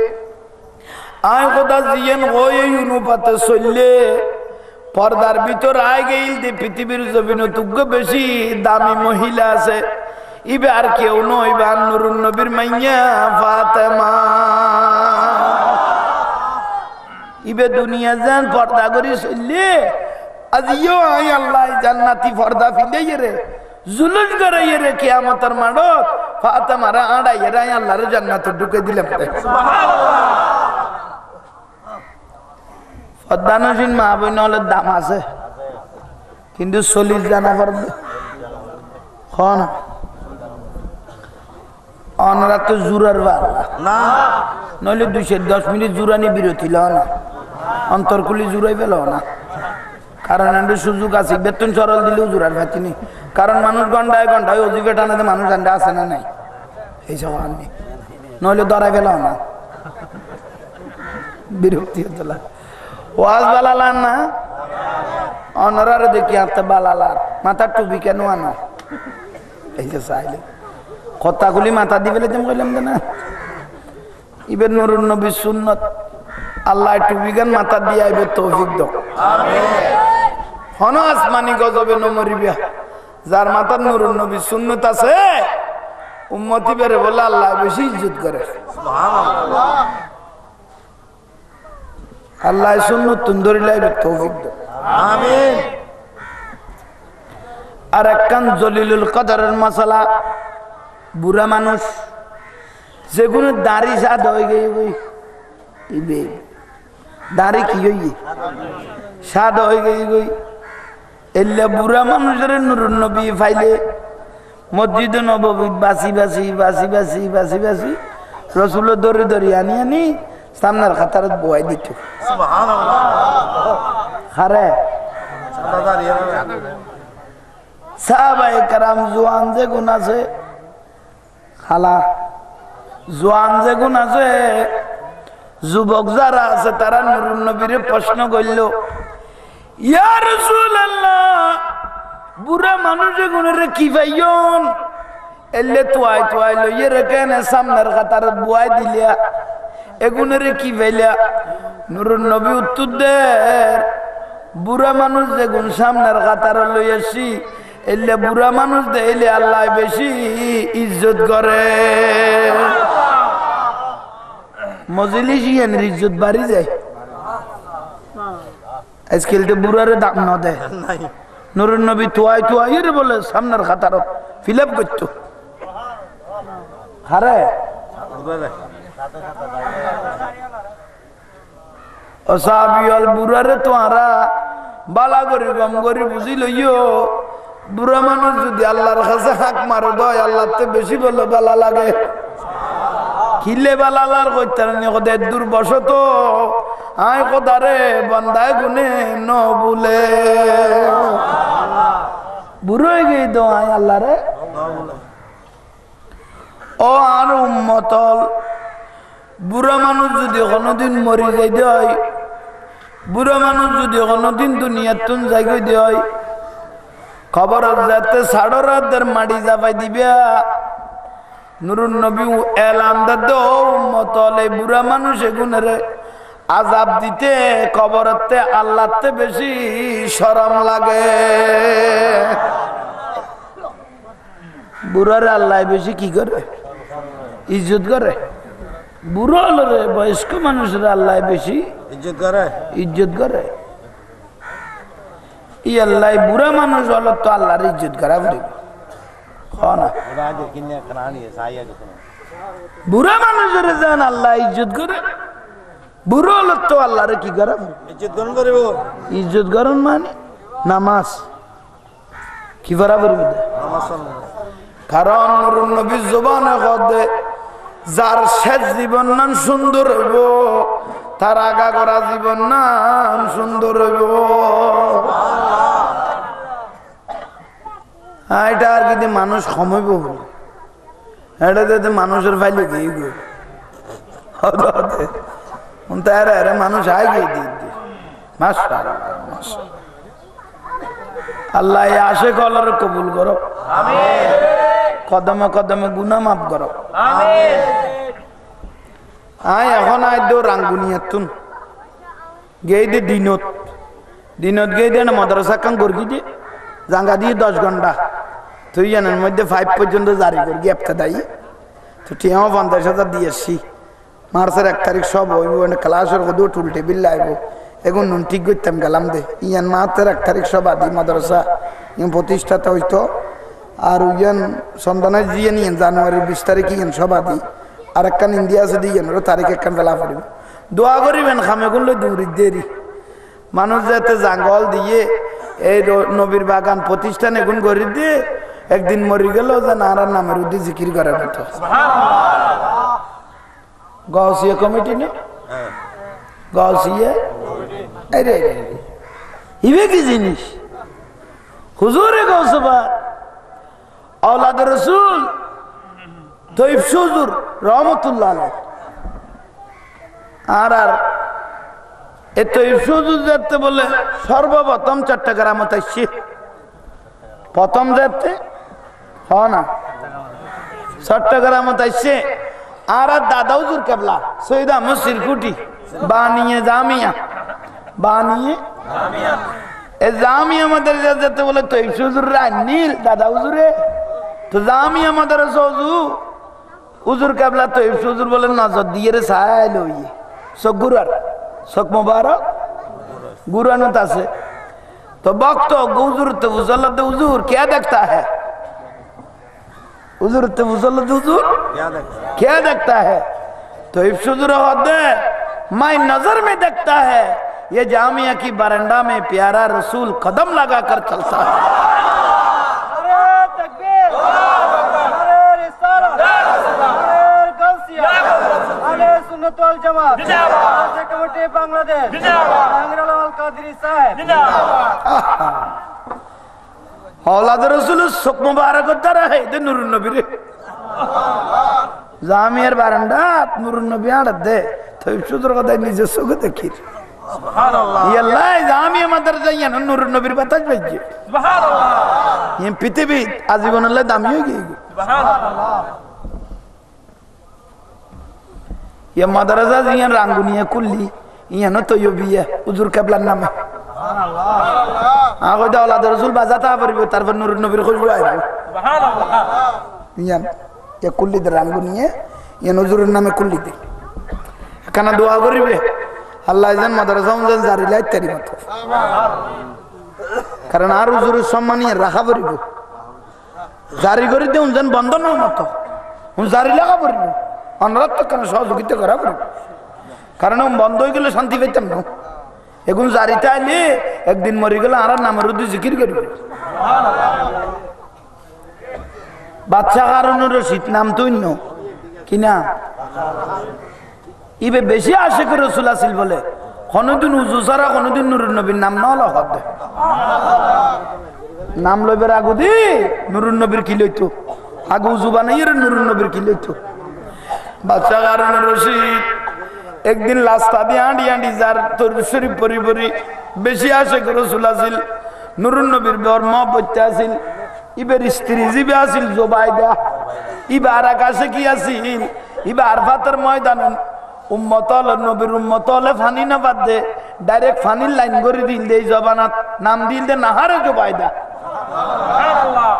আয় খোদা জিয়েন হয়ে অনুপাতে চললে পর্দার ভিতর আয় গেইল যে পৃথিবীর জমিনে তুগ্য বেশি দামি মহিলা আছে ইবে আর কেউ নয় বা নুরুন নবীর মাইয়া ফাতেমা ইবে দুনিয়া জান পর্দা করি চললে আজ ইয়ো আই আল্লাহ জান্নাতি পর্দা ফিলে রে জুলুস করে রে কিয়ামতের মাঠত ফাতেমারে আড়াইয়ে রে আল্লাহর জান্নাতে ঢুকে দিলাম সুবহানাল্লাহ পদ্মানসীন মা বোন হলে দাম আছে কিন্তু 40 জানা পারবে না অনরা তো জুরার না নইলে 210 মিনিট জুরানি বিরতি লও না অন্তরকুলি জুড়াই পেল না কারণ এর সুযোগ আছে বেতন সরল দিলেও জুড়ার পাচ্ছিনি কারণ মানুষ ঘন্টায় ঘন্টায় অজিফে টানাতে মানুষ আন্ডা আসে না নাই এইসব আর নেই নইলে ধরাই পেল না বিরক্তি হতো ওয়াজ বালালার না অনরারে দেখি আনতে বালালার মাথার টুপি কেন আনো এই যে চাইলে কথাগুলি মাথা দিবে তেমন কইলাম না ইবেন নুরুন নবী সুন্নত আল্লাহ টুপি গান মাথা দিয়ে আইবে তৌফিক দাও আমিন হন আসমানি গজবে নমরিবিয়া যার মাথার নুরুন নবী সুন্নত আছে উম্মতি বেরে বলে আল্লাহ বেশি ইজ্জত করে সুবহানাল্লাহ আল্লাহ সুন্নত তুন্দরি লাইবে তৌফিক দাও আমিন আর একখান জলিলুল কদরের মাসালা বুড়া মানুষ যেগুলো দাড়ি সাদ হয়ে গই দাড়ি কি হই সাদ হয়ে গই এলে বুড়া মানুষের নুরুন নবী ফাইলে মসজিদ নববী বাসি বাসি বাসি বাসি বাসি বাসি রসুল দরি দরি আনি আনি সামনের খাতারত বয়াই দিত সুবহানাল্লাহ হারে সাহাবায়ে কেরাম জওয়ান যে গুণ আছে খালা জওয়ান যে গুণ আছে যুবক যারা আছে তারা নুরুন নবীরে প্রশ্ন করল ইয়া রাসূলুল্লাহ বুড়া মানুষ গুণরে কি ভাইয়ন এলে তোয়াই তোয়াই লইয়ে রেখেন সামনের খাতারত বয়াই দিলিয়া এগুনেরে কি ভাইলা নুরুন নবী উত্তর দেয় বুড়া মানুষ যে গুণ সামনের কাতার লইয়াছি এলে বুড়া মানুষ দেইলে আল্লাহ বেশি ইজ্জত করে মজলিস ইয়ানের ইজ্জত বাড়ি যায় আজকাল তো বুড়ারে দাম না দেয় নুরুন নবী তোয়াই তোয়াই রে বলে সামনের খাতার ফিল আপ করতো হারে অসাবিয়াল বুড়ারে তোরা বালা করি গম করি বুঝি লইও বুড়া মানুষ যদি আল্লাহর কাছে হাক মারো দয় আল্লাহতে বেশি বলে বালা লাগে খিলে বালালার কইতারনি কদে দূর বসত আয় কদারে বান্দায় গুনে ন বলে বুড়ো হয়ে গই তো আয় আল্লাহ রে ও আর উম্মতল বুড়া মানুষ যদি কোনোদিন মরি যাই দেয় বুড়া মানুষ যদি কোনোদিন দুনিয়ার তুন জায়গায় দেয় খবর যাতে সাড়ো রাতের মাটি চাপাই দিবা নুরুন নবী এলান দে উম্মতল এই বুড়া মানুষ এগুনেরে আজাব দিতে কবরতে আল্লাহতে বেশি শরম লাগে বুড়ারে আল্লাহ বেশি কি করে ইজ্জত করে বুড়ো হলো রে বয়স্ক মানুষের আল্লাহ বেশি ইজ্জত করে ই আল্লাহ বুড়া মানুষ হলো তো আল্লাহর ইজ্জত করা পড়বে বুড়া মানুষের যেন আল্লাহ ইজ্জত করে বুড়ো হলো তো আল্লাহরে কি করা ইজ্জত করেন মানে নামাজ কি করা পড়বে কারণ নুরুন নবীর জবানে কদে যার শেষ জীবন নাম সুন্দর হইব তার আগা করা জীবন নাম সুন্দর হইব এটা আর যদি মানুষ কমাইব বলে এটা মানুষের ফাইলে গিয়ে গো মানুষ আয় গিয়ে দিয়ে আল্লাহ আসে কলার কবুল করো কদমে কদমে গুনা মাফ করো আয় এখন আয় দো রাঙ্গুনিয়াতুন গেই দে দিনত গেই দে না মাদ্রাসা কাম করবি দে জাঙ্গা দিয়ে 10 ঘন্টা তুই জানার মধ্যে 5 পর্যন্ত জারি করবি একটা দায়ী তো টিয়াও 50,000 দিয়েছি মার্চের 1 তারিখ সব হইব ক্লাসের কদু টুল টেবিল লাইব এখন নুন ঠিক করতাম গেলাম দে ইয়ান মার্চের 1 তারিখ সব আদি মাদ্রাসা ইন প্রতিষ্ঠাতা হইতো আর ইয়ান সন্তানের জিয়ে নিয়েন জানুয়ারির 20 তারিখে ইয়ান সব আদি আর একখান ইন্ডিয়া আছে দিয়ে তারিখ একখান বেলা পড়িব দোয়া করিবেন খামে করলে দৌড়ি দেরি মানুষ যাতে জাঙ্গল দিয়ে এই নবীর বাগান প্রতিষ্ঠান এখন গড়ি দিয়ে একদিন মরি গেল যে নারার নামের উদ্দে জিকির করার কথা গাউসিয়া কমিটি না গাউসিয়া আরে ইবে কি জিনিস হুজুরে গাউসবা আওলাদ রাসূল তৈব হুজুর রহমাতুল্লাহ আলাইহি আর এ তৈব হুজুর যাতে বলে সর্বপ্রথম চট্টগ্রামে আসছে প্রথম যাতে হয় না চট্টগ্রামে আসছে আর দাদা হুজুর কেবলা সৈয়দ আহমদ সিরকুটি বানিয়ে জামিয়া এই জামিয়া মাদ্রাসা যেতে বলে তো হুজুররা নীল দাদা হুজুরে তো জামিয়া মাদ্রাসা হুজুর কেবলা তো হুজুর বলে নজর দিয়ে রে সাইল হইয়ে সব গুরার সব মোবারক গুরানত আছে तो वक्त हुजूर तो मुसल्लत हुजूर क्या देखता है हुजूर तो मुसल्लत हुजूर क्या देखता है तो हुजूर होते मैं नजर में देखता है ये जामिया की बरंडा में प्यारा रसूल कदम लगा कर चलता है अरे तकबीर अरे रिसालत अरे गौसिया अरे सुन्नत वल जमात जिंदाबाद कमेटी बांग्लादेश जिंदाबाद आंग्रेल अल कादरी साहब जिंदाबाद औलाद रसूल सुख मुबारक द्वारा है दे नूरुन नबी रे জামিয়ার বারান্দা নূরুন নবী আড়ে তো সুদর কথা নিজে চোখে দেখি সুবহানাল্লাহ ইয়াল্লাহ জামিয়া মাদ্রাসা ইয়া নূরুন নবীর বাতাস বাজে সুবহানাল্লাহ এই পৃথিবী আজীবন আল্লাহ দামি হয়ে গেছে সুবহানাল্লাহ ইয়া মাদ্রাসা ইয়া রাঙ্গুনিয়া কুল্লি ইয়া ন তয়বিয়া হুজুর কিবলার নামে সুবহানাল্লাহ আগো দা আওলাদ রাসূল বাজাতা পারবে তারপর নূরুন নবীর খুশবু আইবে সুবহানাল্লাহ ইয়া ये कुल्ली दे रांगुनिये ये नजरुर नामे कुल्ली दे काना दुआ करिबे अल्लाह जन माद्रासा जन जारी लाई तेरी मत कारण आर हुजूर सम्मानी राखा करिबो जारी करि दे उन जन बंद न मत उन जारी লাগা করিবো অনুরোধ কেন সহযোগিতা করা করিবো কারণ বন্ধ হই গেলে শান্তি পাইতাম না এখন জারি চাইলে একদিন মরি গেলে আর নামের উদ্দি জিকির করিবো সুবহানাল্লাহ বাচ্চা কারণের রশিদ নাম তৈন্য কি না ইবে বেশি আশিক রাসূল আসিল বলে কোনদিন উজু ছাড়া কোনদিন নূরুন নবীর নাম না লহ দে নাম লইবার আগুদি নূরুন নবীর কি লইতো আগু উজু বানাইয়ের নূরুন নবীর কি লইতো বাচ্চা কারণের রশিদ একদিন লাস্তা দিয়ে আঁডি আঁডি যার তোর শরীফ পরিপরি বেশি আশিক রাসূল আসিল নূরুন নবীর বর্ম বইতে আসিল ইবের স্ত্রী জিবে আসিল জুবাইদা ইবার আকাশে কি আসিল ইবা আরফাতের ময়দান উম্মতল নবীর উম্মতল ফানি না বাদ দে ডাইরেক্ট ফানির লাইন করে দিল দে জবানাত নাম দিল দে নাহারে জুবাইদা সুবহানাল্লাহ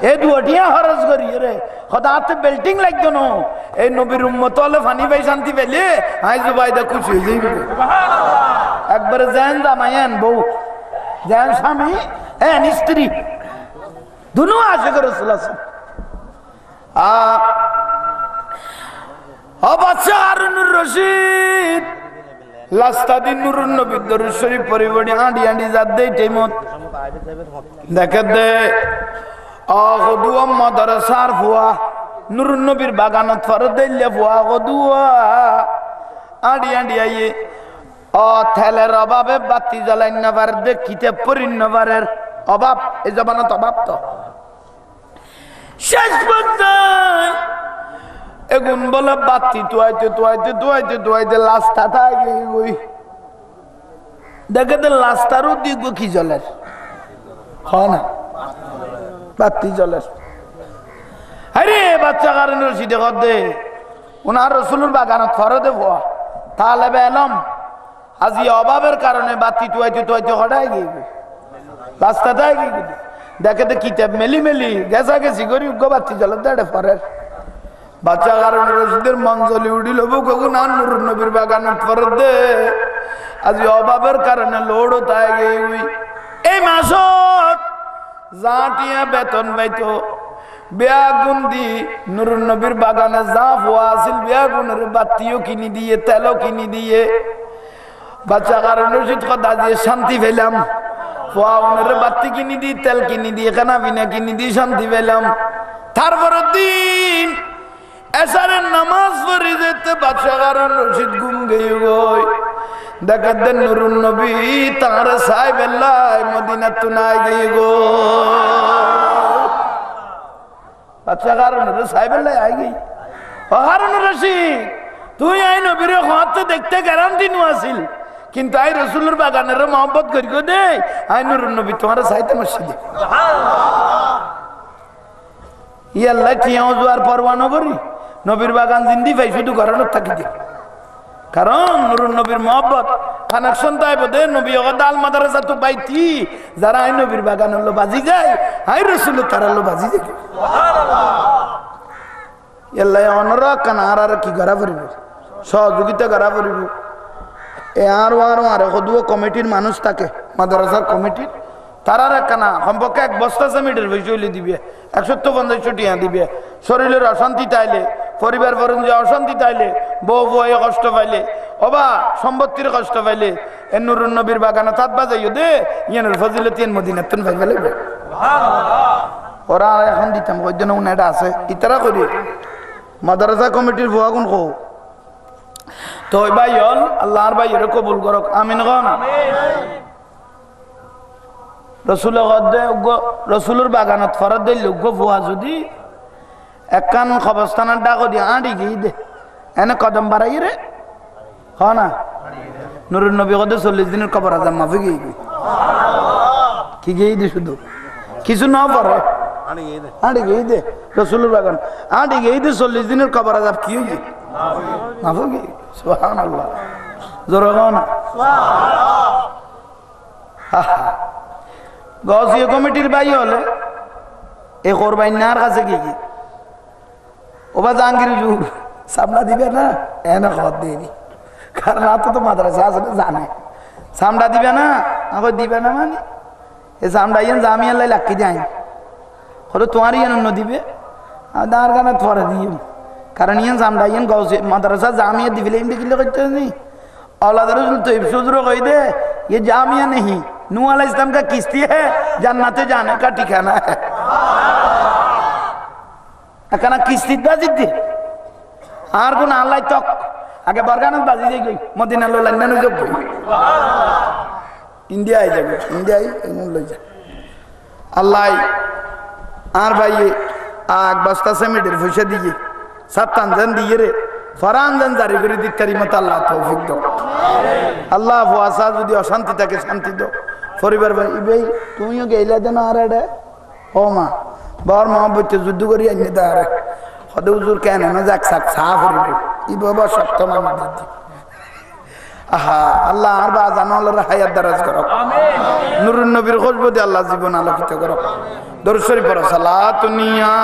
এ দুটিয়া হরজ করি রে খোদাতে বেল্টিং লাগতো না এই নবীর উম্মতল ফানি ভাই শান্তি পেলে আই জুবাইদা খুশি হয়ে যাইবে সুবহানাল্লাহ একবার জান জামায়ান বউ জান স্বামী এন স্ত্রী दोनों आशिक रसूल अब अच्छा हारूनुर रशीद लास्ता दिन नूरुन नबी दरूद शरीफ परिबड़ी आंडी आंडी जात दे टेमत देखे दे आगदुआ मादरसार हुआ नूरुन नबीर बागानत फरद दिले हुआ आगदुआ आंडी आंडी आइए आ थैले रबाबे बाती जलाइन न बर दे किताब पढ़िन न बरेर অভাব এই জমানত অভাব তো শেষ পর্যায়ে এগুন বলে বাতি তুয়াইতে লাস্তা থাকে ওই দেখে তো লাস্তারও দিক কি জলের হয় না বাতি জলের আরে বাচ্চা কারণে রশিদে কর দে ওনার রসুলের বাগানত ফরদে ভোয়া তাহলে বেলম আজি অভাবের কারণে বাতি তুয়াইতে হঠাই গিয়ে রাস্তা থাকে দেখে তো কিতাব মেলি মেলি গেছা গেছি করি বাতি জল দেড়ে পরের বাচ্চা কারণ রশিদের মঞ্জলি উঠিল কখন আর নূরুন নবীর বাগান ফর দে আজ অভাবের কারণে লোড়ও তাই গই এই মাসত জাটিয়া বেতন পাইতো বেয়াগুন দি নূরুন নবীর বাগানে যা ফুয়া আছিল বেয়াগুনের বাতিও কিনি দিয়ে তেলও কিনি দিয়ে বাচ্চা কারণ রশিদ কথা দিয়ে শান্তি পেলাম ফুয়াউনের বাতি কিনি দি তেল কিনি দিয়ে খানা পিনা কিনি দিয়ে শান্তি পেলাম তারপরের দিন এসারের নামাজ পড়ি যেতে বাদশা হারুন রশিদ ঘুম গেয়ে গই দেখা দেন নুরুন নবী তার সাহেব মদিনা তুনায় গিয়ে গো বাদশা হারুন সাহেব আই গই ও হারুন রশিদ তুই আই নবীর হাত দেখতে গ্যারান্টি নু আসিল কিন্তু আই রসুলের বাগানের মহব্বত করি গো দে আই নুরুন নবী তোমার সাইতে মসজিদে ইয়াল্লাহ কিয়া জোয়ার পরোয়া নবরি নবীর বাগান জিন্দি ভাই শুধু ঘরানোর থাকি দে কারণ নুরুন নবীর মহব্বত কানেকশন তাই বোধে নবী দাল মাদ্রাসা তো বাইতি যারা আই নবীর বাগান হলো বাজি যায় আই রসুল তারা হলো বাজি যায় ইয়াল্লাহ অনরা কানা আর কি গড়া পড়িব সহযোগিতা গড়া পড়িব এ আর সদুয় কমিটির মানুষ থাকে মাদ্রাসার কমিটির তারার কানা সম্পর্কে এক বস্তা সেমিটের বৈশৈলি দিবে 150 টিয়া দিবে শরীরের অশান্তি তাইলে পরিবার যে অশান্তি তাইলে বউ বয়ে কষ্ট পাইলে অবা সম্পত্তির কষ্ট পাইলে এ নুরুন নবীর বাগানে তাত বাজাইও দে ইয়ানের ফজিলত ইয়ান মদিনা তুন ভাই ফেলে ওরা এখন দিতাম কইজন এটা আছে ইতারা করি মাদ্রাসা কমিটির ভুয়া গুণ কো তো ভাই হল আল্লাহর ভাই এর কবুল করক আমিন গন রসুলের বাগানত ফরাদ দিল ভুয়া যদি একখান কবরস্থানের ডাক দিয়ে আঁড়ি গিয়ে দে এনে কদম বাড়াই রে হ না নুরুন নবী কদে 40 দিনের কবর আজাম মাফি গিয়ে কি গিয়ে দি শুধু কিছু না পরে আঁড়ি গিয়ে দে রসুলের বাগান আঁড়ি গিয়ে দে 40 দিনের কবর আজাব কি হয়ে মাফি গিয়ে সুবহানাল্লাহ জোর না গসিয়া কমিটির ভাই হলে এ করবাই না আর কাছে কি কি ওবা জাহাঙ্গীর জুর সামনা দিবে না এনে খত দিবি কারণ এত তো মাদ্রাসা আছে জানে সামনা দিবে না আবার দিবে না মানে এ সামনা ইয়েন জামিয়া লাই লাকি যায় হলো তোমার ইয়েন অন্য দিবে আর দাঁড় গানা থরে দিও কারণ ইয়েন সামনা ইয়েন গসিয়া মাদ্রাসা জামিয়া দিবিলে এমনি কিলে করতে নেই औलाद रसूल तो इब्सुजरो कह दे ये जामिया नहीं नूह अलैहिस्सलाम का किस्ती है जन्नते जाने का ठिकाना है अकना किस्ती बाजिद्दी आर गुण अल्लाह तक आगे बरगानत बाजी दे गई मदीना लो लंदन जो गई इंडिया आई जाए इंडिया आई एमन ले जा अल्लाह आर भाई आग बस्ता से मिडर फुशे दिए सत्तान जन दिए रे ফরানদান জারি করে দিক কারিমত আল্লাহ তৌফিক দাও আল্লাহ ওয়াসা যদি অশান্তি থাকে শান্তি দাও পরিবার ভাই ভাই তুমিও গেইলা দেন আর এটা ও মা বর মহব্বতে যুদ্ধ করি আইনে দাঁড়ে হদে হুজুর কেন না যাক সাক সাফ হইব ই বাবা সত্য মামা দিদি আহা আল্লাহ আর বা জানালের হায়াত দারাজ করো আমিন নূরুন নবীর খুশবুতে আল্লাহ জীবন আলোকিত করো দরুদ শরীফ পড়ো সালাতুনিয়া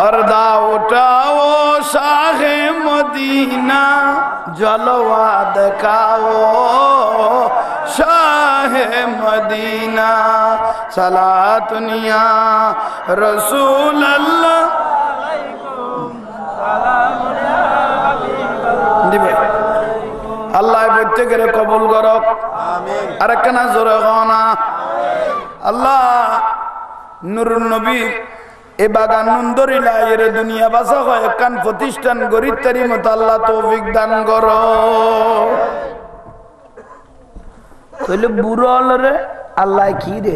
पर्दा उठाओ शाहे मदीना जलवा दिखाओ शाहे मदीना सलातुनिया रसूल अल्लाह अल्लाह बच्चे करे कबूल करो आमीन अरकना जोरे गाना अल्लाह नूरुन नबी এ বাগান নন্দরিলা এর দুনিয়া বাসা হয় কান প্রতিষ্ঠান গরিব তারি মত আল্লাহ তৌফিক দান করো তাহলে বুড়ো হলরে আল্লাহ কি রে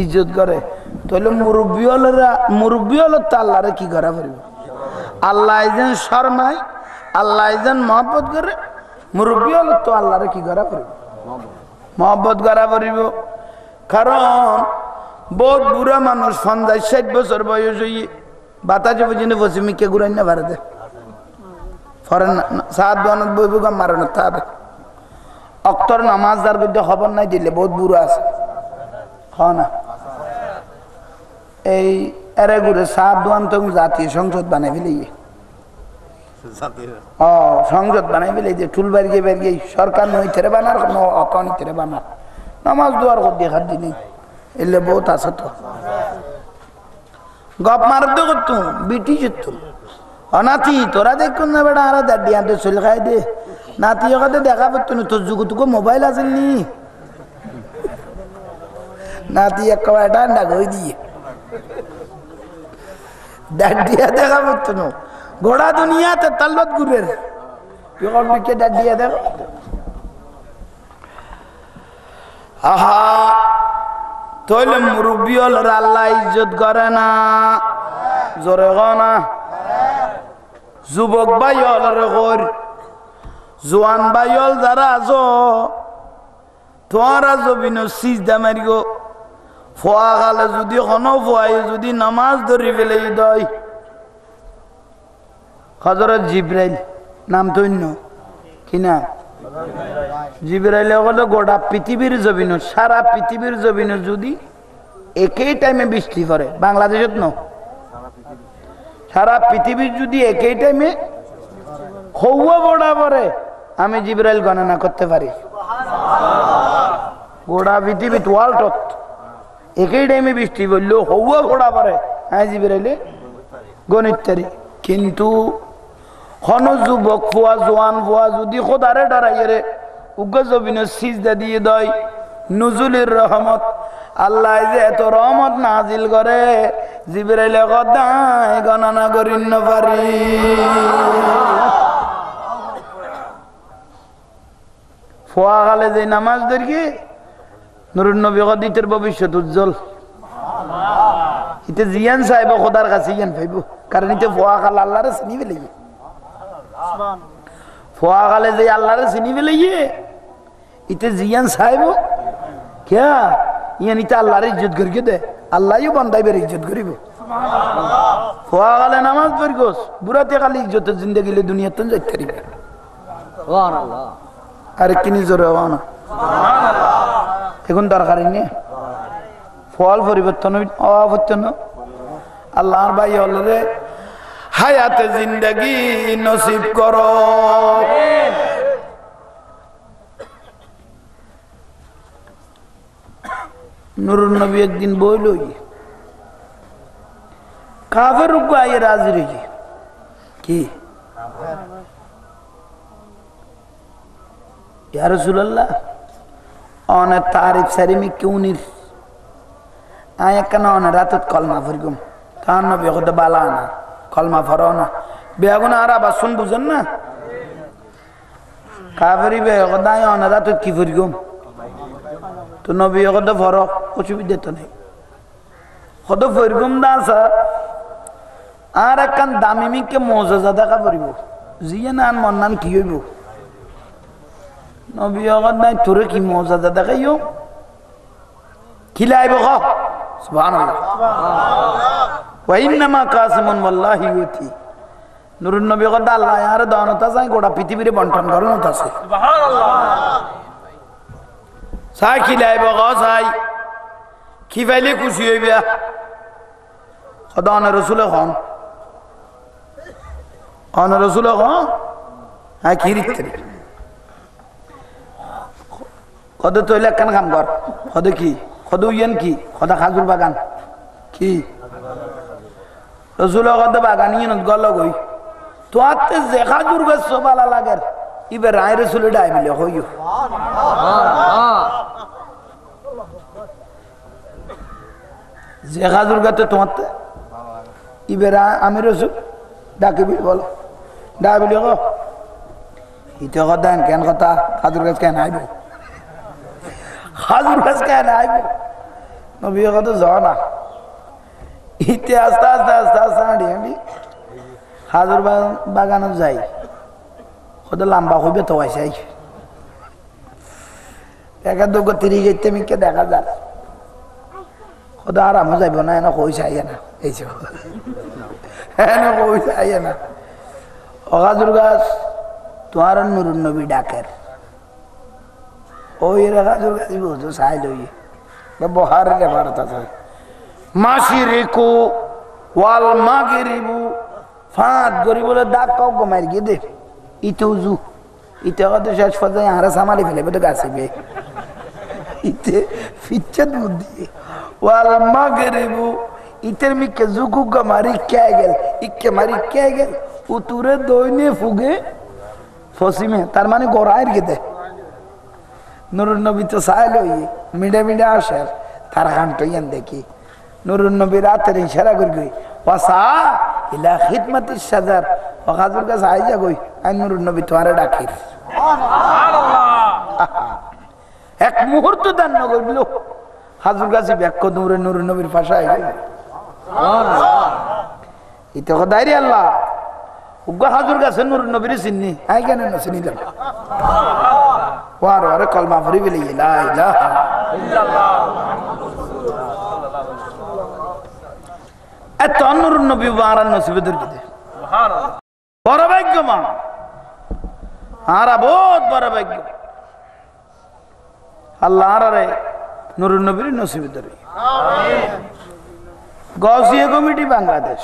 ইজ্জত করে তাহলে মুরব্বী হল তো আল্লাহরে কি করা পারবে আল্লাহ যেন শর্মায় আল্লাহ যেন মহব্বত করে মুরব্বী হল তো আল্লাহরে কি করা পারবে মহব্বত করা পারিব কারণ बहुत बुरा मानुष 50-60 বছর বয়স হই বাতাজে বুঝিনে পশ্চিমিকে ঘুরাই না ভারতে ফরেন সাত দোয়ানত বইবু গাম মারণ তাবে অক্তর নামাজ দার বিদ্যা খবর নাই দিলে বহুত বুড়া আছে হ না এই এরে ঘুরে সাত দোয়ান্ত জাতীয় সংসদ বানাই ফেলে সংসদ বানাই ফেলে যে টুল বাড়িয়ে বাড়িয়ে সরকার নইতেরে বানার অতনিতেরে বানার নামাজ দোয়ার কর দেখার দিনই এলে বহুত আছে তো গপ মার দে কত বিটি যেত অনাথি তোরা দেখুন না বেটা আর দাঁড়িয়ে চলে খাই দে নাতি ওখানে দেখা পারতো না তোর যুগ তোকে মোবাইল আছে নি নাতি এক কবাই ঠান্ডা কই দিয়ে ডাডিয়া দেখা মতো না গোড়া দুনিয়াতে তাল্লত গুরের যখন দিকে ডাডিয়া দেখো আহা তইলে মুরব্বী হল আল্লাহ ইজ্জত করে না জোরে না যুবক ভাই হল রে জোয়ান ভাই হল যারা আছো তোরা জবিন সিজদা মারিগো ফোয়া খালে যদি কোনো ফোয়াই যদি নামাজ ধরি ফেলে দয় হযরত জিব্রাইল নাম তো অন্য কি না জিব্রাইল হলো গোটা পৃথিবীর জমিন সারা পৃথিবীর জমিন যদি একই টাইমে বৃষ্টি পড়ে বাংলাদেশত ন সারা পৃথিবীর যদি একই টাইমে হওয়া বড়া পড়ে আমি জিব্রাইল গণনা করতে পারি গোটা পৃথিবী ওয়ার্ল্ডত একই টাইমে বৃষ্টি পড়লেও হওয়া বড়া পড়ে হ্যাঁ জিব্রাইলে গণিত তারি কিন্তু হন যুবক ফুয়া জোয়ান ফুয়া যদি খোদারে ডরাইয়ে উগ্র জবিন সিজদা দিয়ে দয় নুজুলের রহমত আল্লাহ যে এত রহমত নাজিল করে জিবরাইল কদায় গণনা করিন না পারি ফুয়া গালে যে নামাজ ধরি নুরুন নবী কদিতের ভবিষ্যৎ উজ্জ্বল ইতে জিয়ান সাহেব খোদার কাছে ইয়ান পাইব কারণ ইতে ফুয়া গাল আল্লাহরে চিনি ফেলে ফোয়া গালে যে আল্লাহরে চিনি ফেলে ইতে জিয়ান সাহেব क्या ইয়ান ইতে আল্লাহর ইজ্জত করিয়ে দে আল্লাহও বান্দাইবের ইজ্জত করিব ফোয়া গালে নামাজ পড়গোস বুড়াতে খালি ইজ্জতের জিন্দেগি লে দুনিয়াতে যাইতে পারিবে সুবহানাল্লাহ আরে কিনি জোরে ওয়ানা এখন দরকার নেই ফল পরিবর্তন অপরিবর্তন আল্লাহর ভাই হলরে হায়াতে জিন্দগি নসিব করো নুরুন নবী একদিন বইল কাফের আয়ে রাজি রয়েছে কি ইয়া রাসূলুল্লাহ অনে তারিফ সারিমি কিউনির আয়া কেন অনে রাতত কলমা ফরগুম তার নবী কত বালা না কলমা ফরো না বেগুন আর আবার শুন বুঝেন না কাফেরি বেগদায় অনে রাতত কি ফরগুম তো নবী কত ফরো অসুবিধা তো নেই কত ফরগুম দাসা আর একখান দামি মিকে মজা দেখা পড়িব জিয়ে না মন্নান কি হইব নবী নাই তোরে কি মজা দেখাইও খিলাইব সুবহানাল্লাহ ওয়া ইন্নামা কাসিমুন ওয়াল্লাহি ইউতি নুরুন নবী কথা আল্লাহ আর দানতা চাই গোটা পৃথিবীরে বন্টন করন আছে সুবহানাল্লাহ সাই খিলাইব সাই কি ফাইলে খুশি হইবে খোদা না রাসূল খান আন রাসূল খান হ্যাঁ খিরিতে কত তৈলে কেন কাম কর কত কি কত ইয়েন কি কত খাজুর বাগান কি রসুল কত বাগান ইয়েন গল গই তো আতে যে খাজুর গাছ সবালা লাগের ইবে রায় রসুল ডাই মিলে হইও যে খাজুর গাছ তোমাতে ইবে আমি রসুল ডাকিবি বলো ডাবিলি গো ইতে কথা কেন কথা খাজুর গাছ কেন আইব খাজুর গাছ কেন আইব নবী কত যাও না ইতে আস্তে আস্তে আস্তে আস্তে হাঁটি হাঁটি খাজুর বাগানত যাই কত লম্বা হইবে তো আইসাই একা দুগো তিরিশ যেতে মিকে দেখা যায় কত আরামও যাইব না এনে কইসা আইয়া না এইসব এনে কইসা আইয়া না ও খাজুর গাছ তোমার নুরুন নবী ডাকের ওই খাজুর গাছ বুঝো সাইল হই বহার রে ভারত আছে মাশরিকু ওয়াল মাগরিবু ফাত গরিবলে ডাক কাউ গমার গিয়ে দে ইতে উজু ইতে কত শেষ পর্যন্ত আরে সামালি ফেলে তো গাছিবে ইতে ফিচ্ছেদ বুদ্ধি ওয়াল মাগরিবু ইতের মিকে জুকু গমারি কে গেল ইকে মারি কে গেল উতুরে দইনে ফুগে ফসিমে তার মানে গোড়ায় গিয়ে দে নুরুন নবী তো সাইল হই মিডে মিডে আসে আর গানটাইয়ান দেখি নুরুন নবী রাতের ইশারা করি ওয়াসা ইলা খিদমাতিস সাজার ও হাজুর কাছে আই যা কই আই নুরুন নবী তোমারে ডাকি এক মুহূর্ত দান না কইল হাজুর কাছে ব্যাখ্য দূরে নুরুন নবীর পাশে আই গেল ইতো খোদাইরে আল্লাহ উগ্র হাজুর কাছে নুরুন নবীর চিনি আই কেন না চিনিলাম ওয়ার ওয়ার কলমা ভরি বলি লা ইলাহা ইল্লাল্লাহ এত নুরুন নবী বারান নসিবে দরকিতে সুবহানাল্লাহ বড় ভাগ্যমান আরা বহুত বড় ভাগ্য আল্লাহ আরে নুরুন নবীর নসিবে দরি আমিন গাউসিয়া কমিটি বাংলাদেশ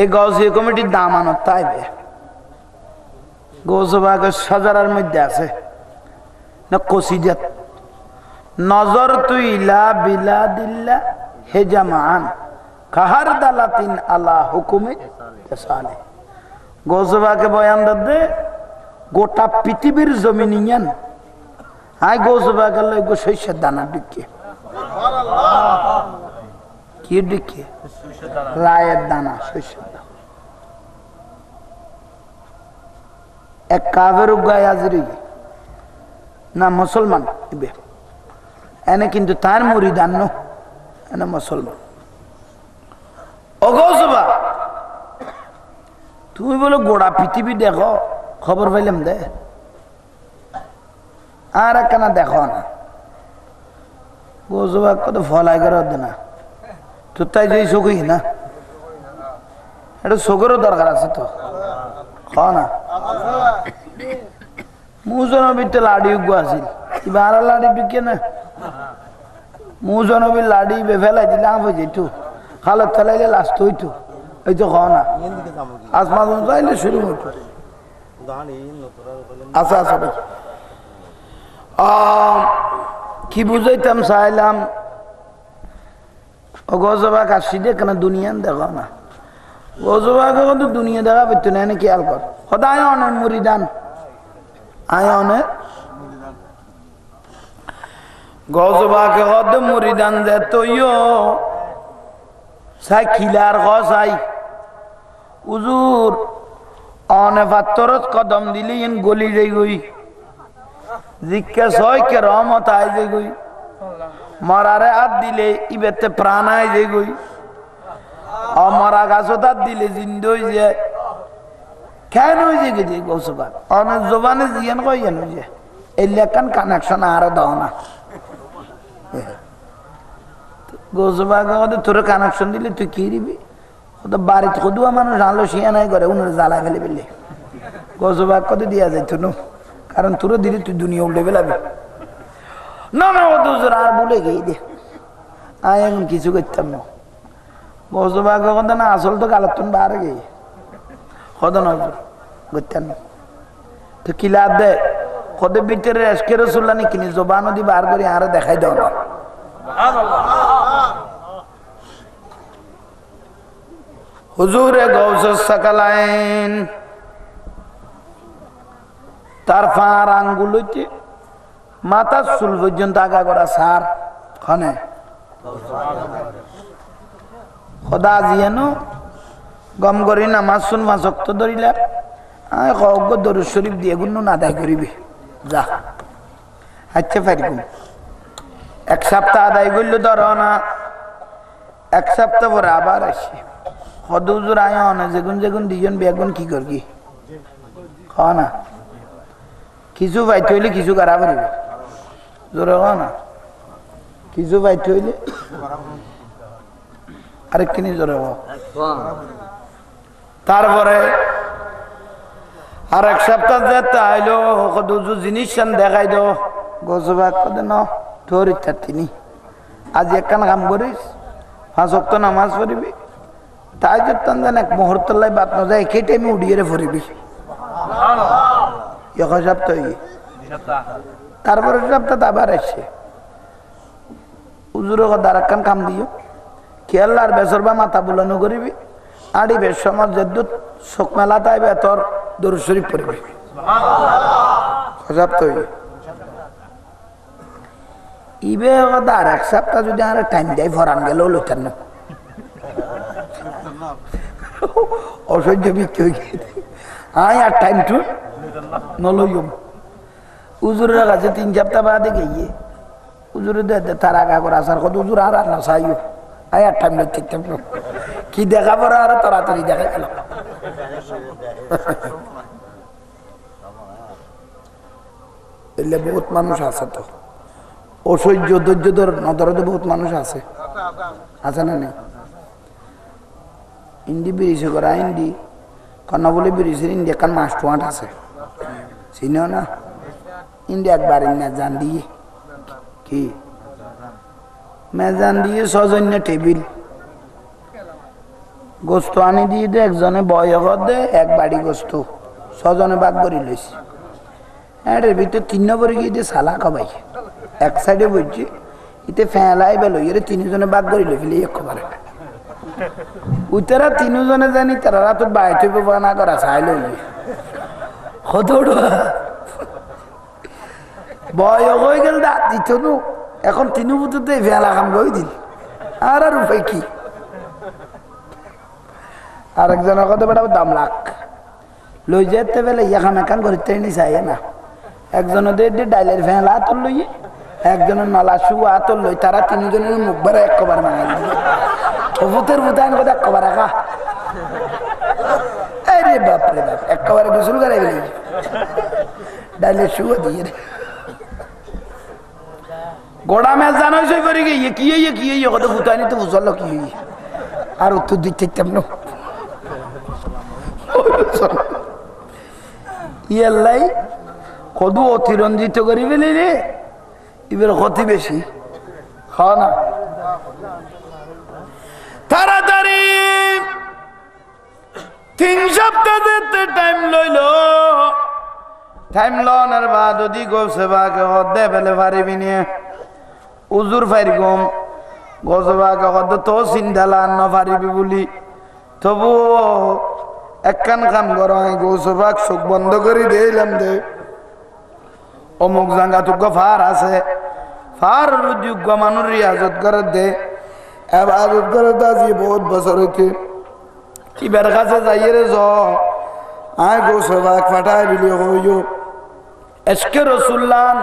এই গাউসিয়া কমিটির দামানত তাইবে গোসবাগের সাজারার মধ্যে আছে না কসিদাত নজর তুই ইলা বিলাদিল্লা হে জামান কাহার দালাতিন আলা হুকুমে তেসালে গোসবাকে বয়ান দে গোটা পৃথিবীর জমিন ইয়ান আই গোসবাকে লই গো শস্যের দানা ডিকে সুবহানাল্লাহ কি ডিকে রায়ের দানা শস্যের দানা এক কাফের গায়ে হাজিরি না মুসলমান এনে কিন্তু তার মুরিদান নো এনে মুসলমান অগোসবা তুমি বলো গোড়া পৃথিবী দেখো খবর পাইলাম দে আর একখানা দেখো না গোসবা কত ফলাই করে না তো তাই যে চোখই না এটা চোখেরও দরকার আছে তো খাও না মুজনবীর লাড়ি উগ্র আছিল কিবা আর লাড়ি বিকে না মুজনবীর লাড়ি বেফেলাই দিলে আম হয়ে যেত খালত ফেলাইলে লাস্ট হইতো এই তো খাও না আসমা চাইলে শুরু হইতো আচ্ছা আচ্ছা কি বুঝাইতাম চাইলাম ও গজবা কাশি দেখ না দুনিয়ান দেখো না গজবাকে কিন্তু দুনিয়া দেখা পেত না এনে খেয়াল কর সদায় অনেক মুরিদান আয়নের গজবাকে হদ মুরিদান দে তৈও সাই খিলার সাই উজুর অনে পাত্তরত কদম দিলি ইন গলি যাই গই জিজ্ঞা ছয় কে রহমত আই যাই গই মরারে হাত দিলে ইবেতে প্রাণ আই যাই গই মরা গাছও তার দিলে জিন্দ হয়ে যায় কেন হয়ে যায় গেছে গৌসবাগ অনেক জবানে জিয়ান কইয়েন হয়ে যায় এই লেখান কানেকশন আরো দাও না গৌসবাগ তোর কানেকশন দিলে তুই কি দিবি তো বাড়িতে কদুয়া মানুষ আলো শিয়া নাই করে উনার জ্বালায় ফেলে ফেললে গৌসবাগ কত দিয়া যায় তুন কারণ তোর দিলে তুই দুনিয়া উল্টে ফেলাবি না না ও দুজোর আর বলে গেই দে আমি এখন কিছু করতাম না গৌসবাগ কথা না আসল তো গালাতুন বাহারে গেই কত নজর করতেন তো কি লাভ দেয় কত ভিতরে এসকে রসুল্লানি কিনি জবান দি বার করে আরো দেখাই দাও না হুজুরে গৌসুস সাকালাইন তার ফার আঙ্গুল হইতে মাথার চুল পর্যন্ত আগা করা সার খনে খোদা জিয়ানো গম করি নামাজ শুন মাসক্ত ধরিলা অজ্ঞ দরুদ শরীফ দিয়ে গুণ আদায় করিবি যা আচ্ছা পারিব এক সপ্তাহ আদায় করলে ধর না এক সপ্তাহ পরে আবার আসি হদুজুর আয় না যেগুন যেগুন দুজন বেগুন কি করবি খাওয়া না কিছু পাইতে হইলে কিছু করা পারিবে জোরে খাওয়া না কিছু পাইতে হইলে আরেকখানি জোরে তারপরে আর এক সপ্তাহ যেতে আইলো দুজো জিনিস দেখাই দো গজবাক ন তোর ইচ্ছা তিনি আজ একখান কাম করিস 5 ওয়াক্ত নামাজ পড়িবি তাই যেতাম যেন এক মুহূর্তের লাই বাত না যায় সেই টাইমে উড়িয়ে পড়িবি এক সপ্তাহ তারপরে সপ্তাহ আবার আসছে উজুর আর একখান কাম দিও খেয়াল আর বেসর বা মাথা বুলানো করিবি আড়ি বেশ সমাজ যেদুত শোক মেলা তাইবে তোর দরুদ শরীফ পড়বি ইবে কথা আর এক সপ্তাহ যদি আর টাইম দেয় ফরান গেলেও লইতেন না অসহ্য বিক্রি হয়ে গিয়ে আর টাইম টু নলইম উজুরের কাছে 3 সপ্তাহ বাদে গিয়ে উজুরে দে তার আগা করে আসার কত উজুর আর না চাইও আর টাইম লইতে কি দেখা পড়া আর তাড়াতাড়ি দেখা গেল এলে বহুত মানুষ আছে তো অসহ্য ধৈর্য ধর নদরদে বহুত মানুষ আছে আছে না নেই ইন্ডি ব্রিজ করা ইন্ডি কর্ণাবলী ব্রিজের ইন্ডি এখন মাস্টওয়ান্ট আছে চিনো না ইন্ডি একবার মেজান দিয়ে কি মেজান দিয়ে সজন্য টেবিল গোস্ত আনি দিয়ে দে একজনে বয় দে এক বাড়ি গোস্ত ছজনে ভাগ করে লইছি এর ভিতরে 3 নম্বরে গিয়ে দিয়ে সালা খাবাই এক সাইডে বইছি ইতে ফেলাই বেলো এর 3 জনে ভাগ করে লই ফেলি একবারে উতরা 3 জনে জানি তারা তো বাইতে বানা করা চাই লই কতড় বয় হয়ে গেল দা দিত নো এখন 3 বুততে ফেলা কাম লই দিল আর আর উপায় কি আরেকজনের কথা বেটা দাম লাখ লই যেতে বেলে ইয়াখান এখান করতে নি চাই না একজনের দিয়ে ডাইলের ফেলা আতর লই একজনের নলা শু আতর লই তারা 3 জনের মুখ বেড়া একবার মাঙাই ভূতের ভূতায়ন কথা একবার রাখা আরে বাপরে বাপ একবার গোসল করাই বেলে ডাইলের শু দিয়ে গোড়া মেজ জানো সই করে গিয়ে কি কত ভূতায়নি তো বুঝল কি আর উত্তর দিতে তেমন ইয়াল্লাই কদু অতিরঞ্জিত করি ফেলি রে এবার ক্ষতি বেশি খাওয়া না তাড়াতাড়ি 3 সপ্তাহ দিতে টাইম লইল টাইম লওয়ার বাদ যদি গোসবাকে হদ্দে ফেলে পারিবি নিয়ে উজুর ফাইর গম গোসবাকে হদ্দ তো চিন্তালা ন পারিবি বলি তবু একখান কাম করা হয় গৌসবাক চোখ বন্ধ করে দিলাম দে অমুক জাঙ্গা তুক ফার আছে ফার যোগ্য মানুষ রিয়াজত করে দে আবাদত করে দাজি বহুত বছর হইতে কিবার কাছে যাইয়ে রে আয় গৌসবাক ফাটাই বিলি হইও এসকে রসুল্লান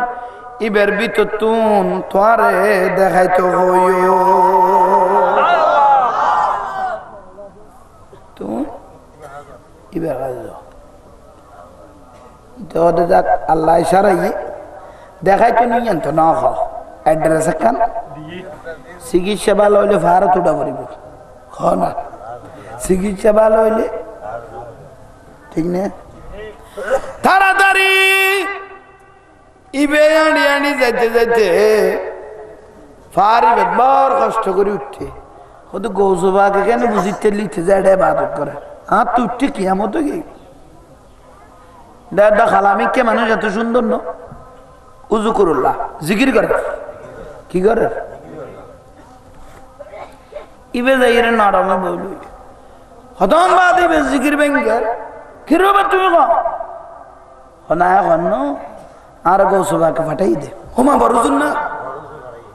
ইবের ভিতর তুন তোয়ারে দেখাইতে হইও তুন আল্লাহ ইশারাই দেখাইতো নিয়ে তো না অ্যাড্রেস খান চিকিৎসা ভালো হইলে ভারত উঠা পড়িব না চিকিৎসা ভালো হইলে ঠিক না তাড়াতাড়ি ইবে আনি আনি যাইতে যাইতে ফারিবে বড় কষ্ট করে উঠতে হয়তো গৌসবাকে কেন বুঝিতে লিখতে যায় এটা বাদত করে তুই উঠতে কিয়ামত কি দাদা খালামিককে মানুষ এত সুন্দর ন উজু করুল্লাহ জিকির করে কি করে ইবে যাই নরমে বইল হতন বাদ ইবে জিকির ব্যাংকের কি রবে তুমি না এখন আর গৌসবাকে ফাটাই দে হোমা বড়জুর না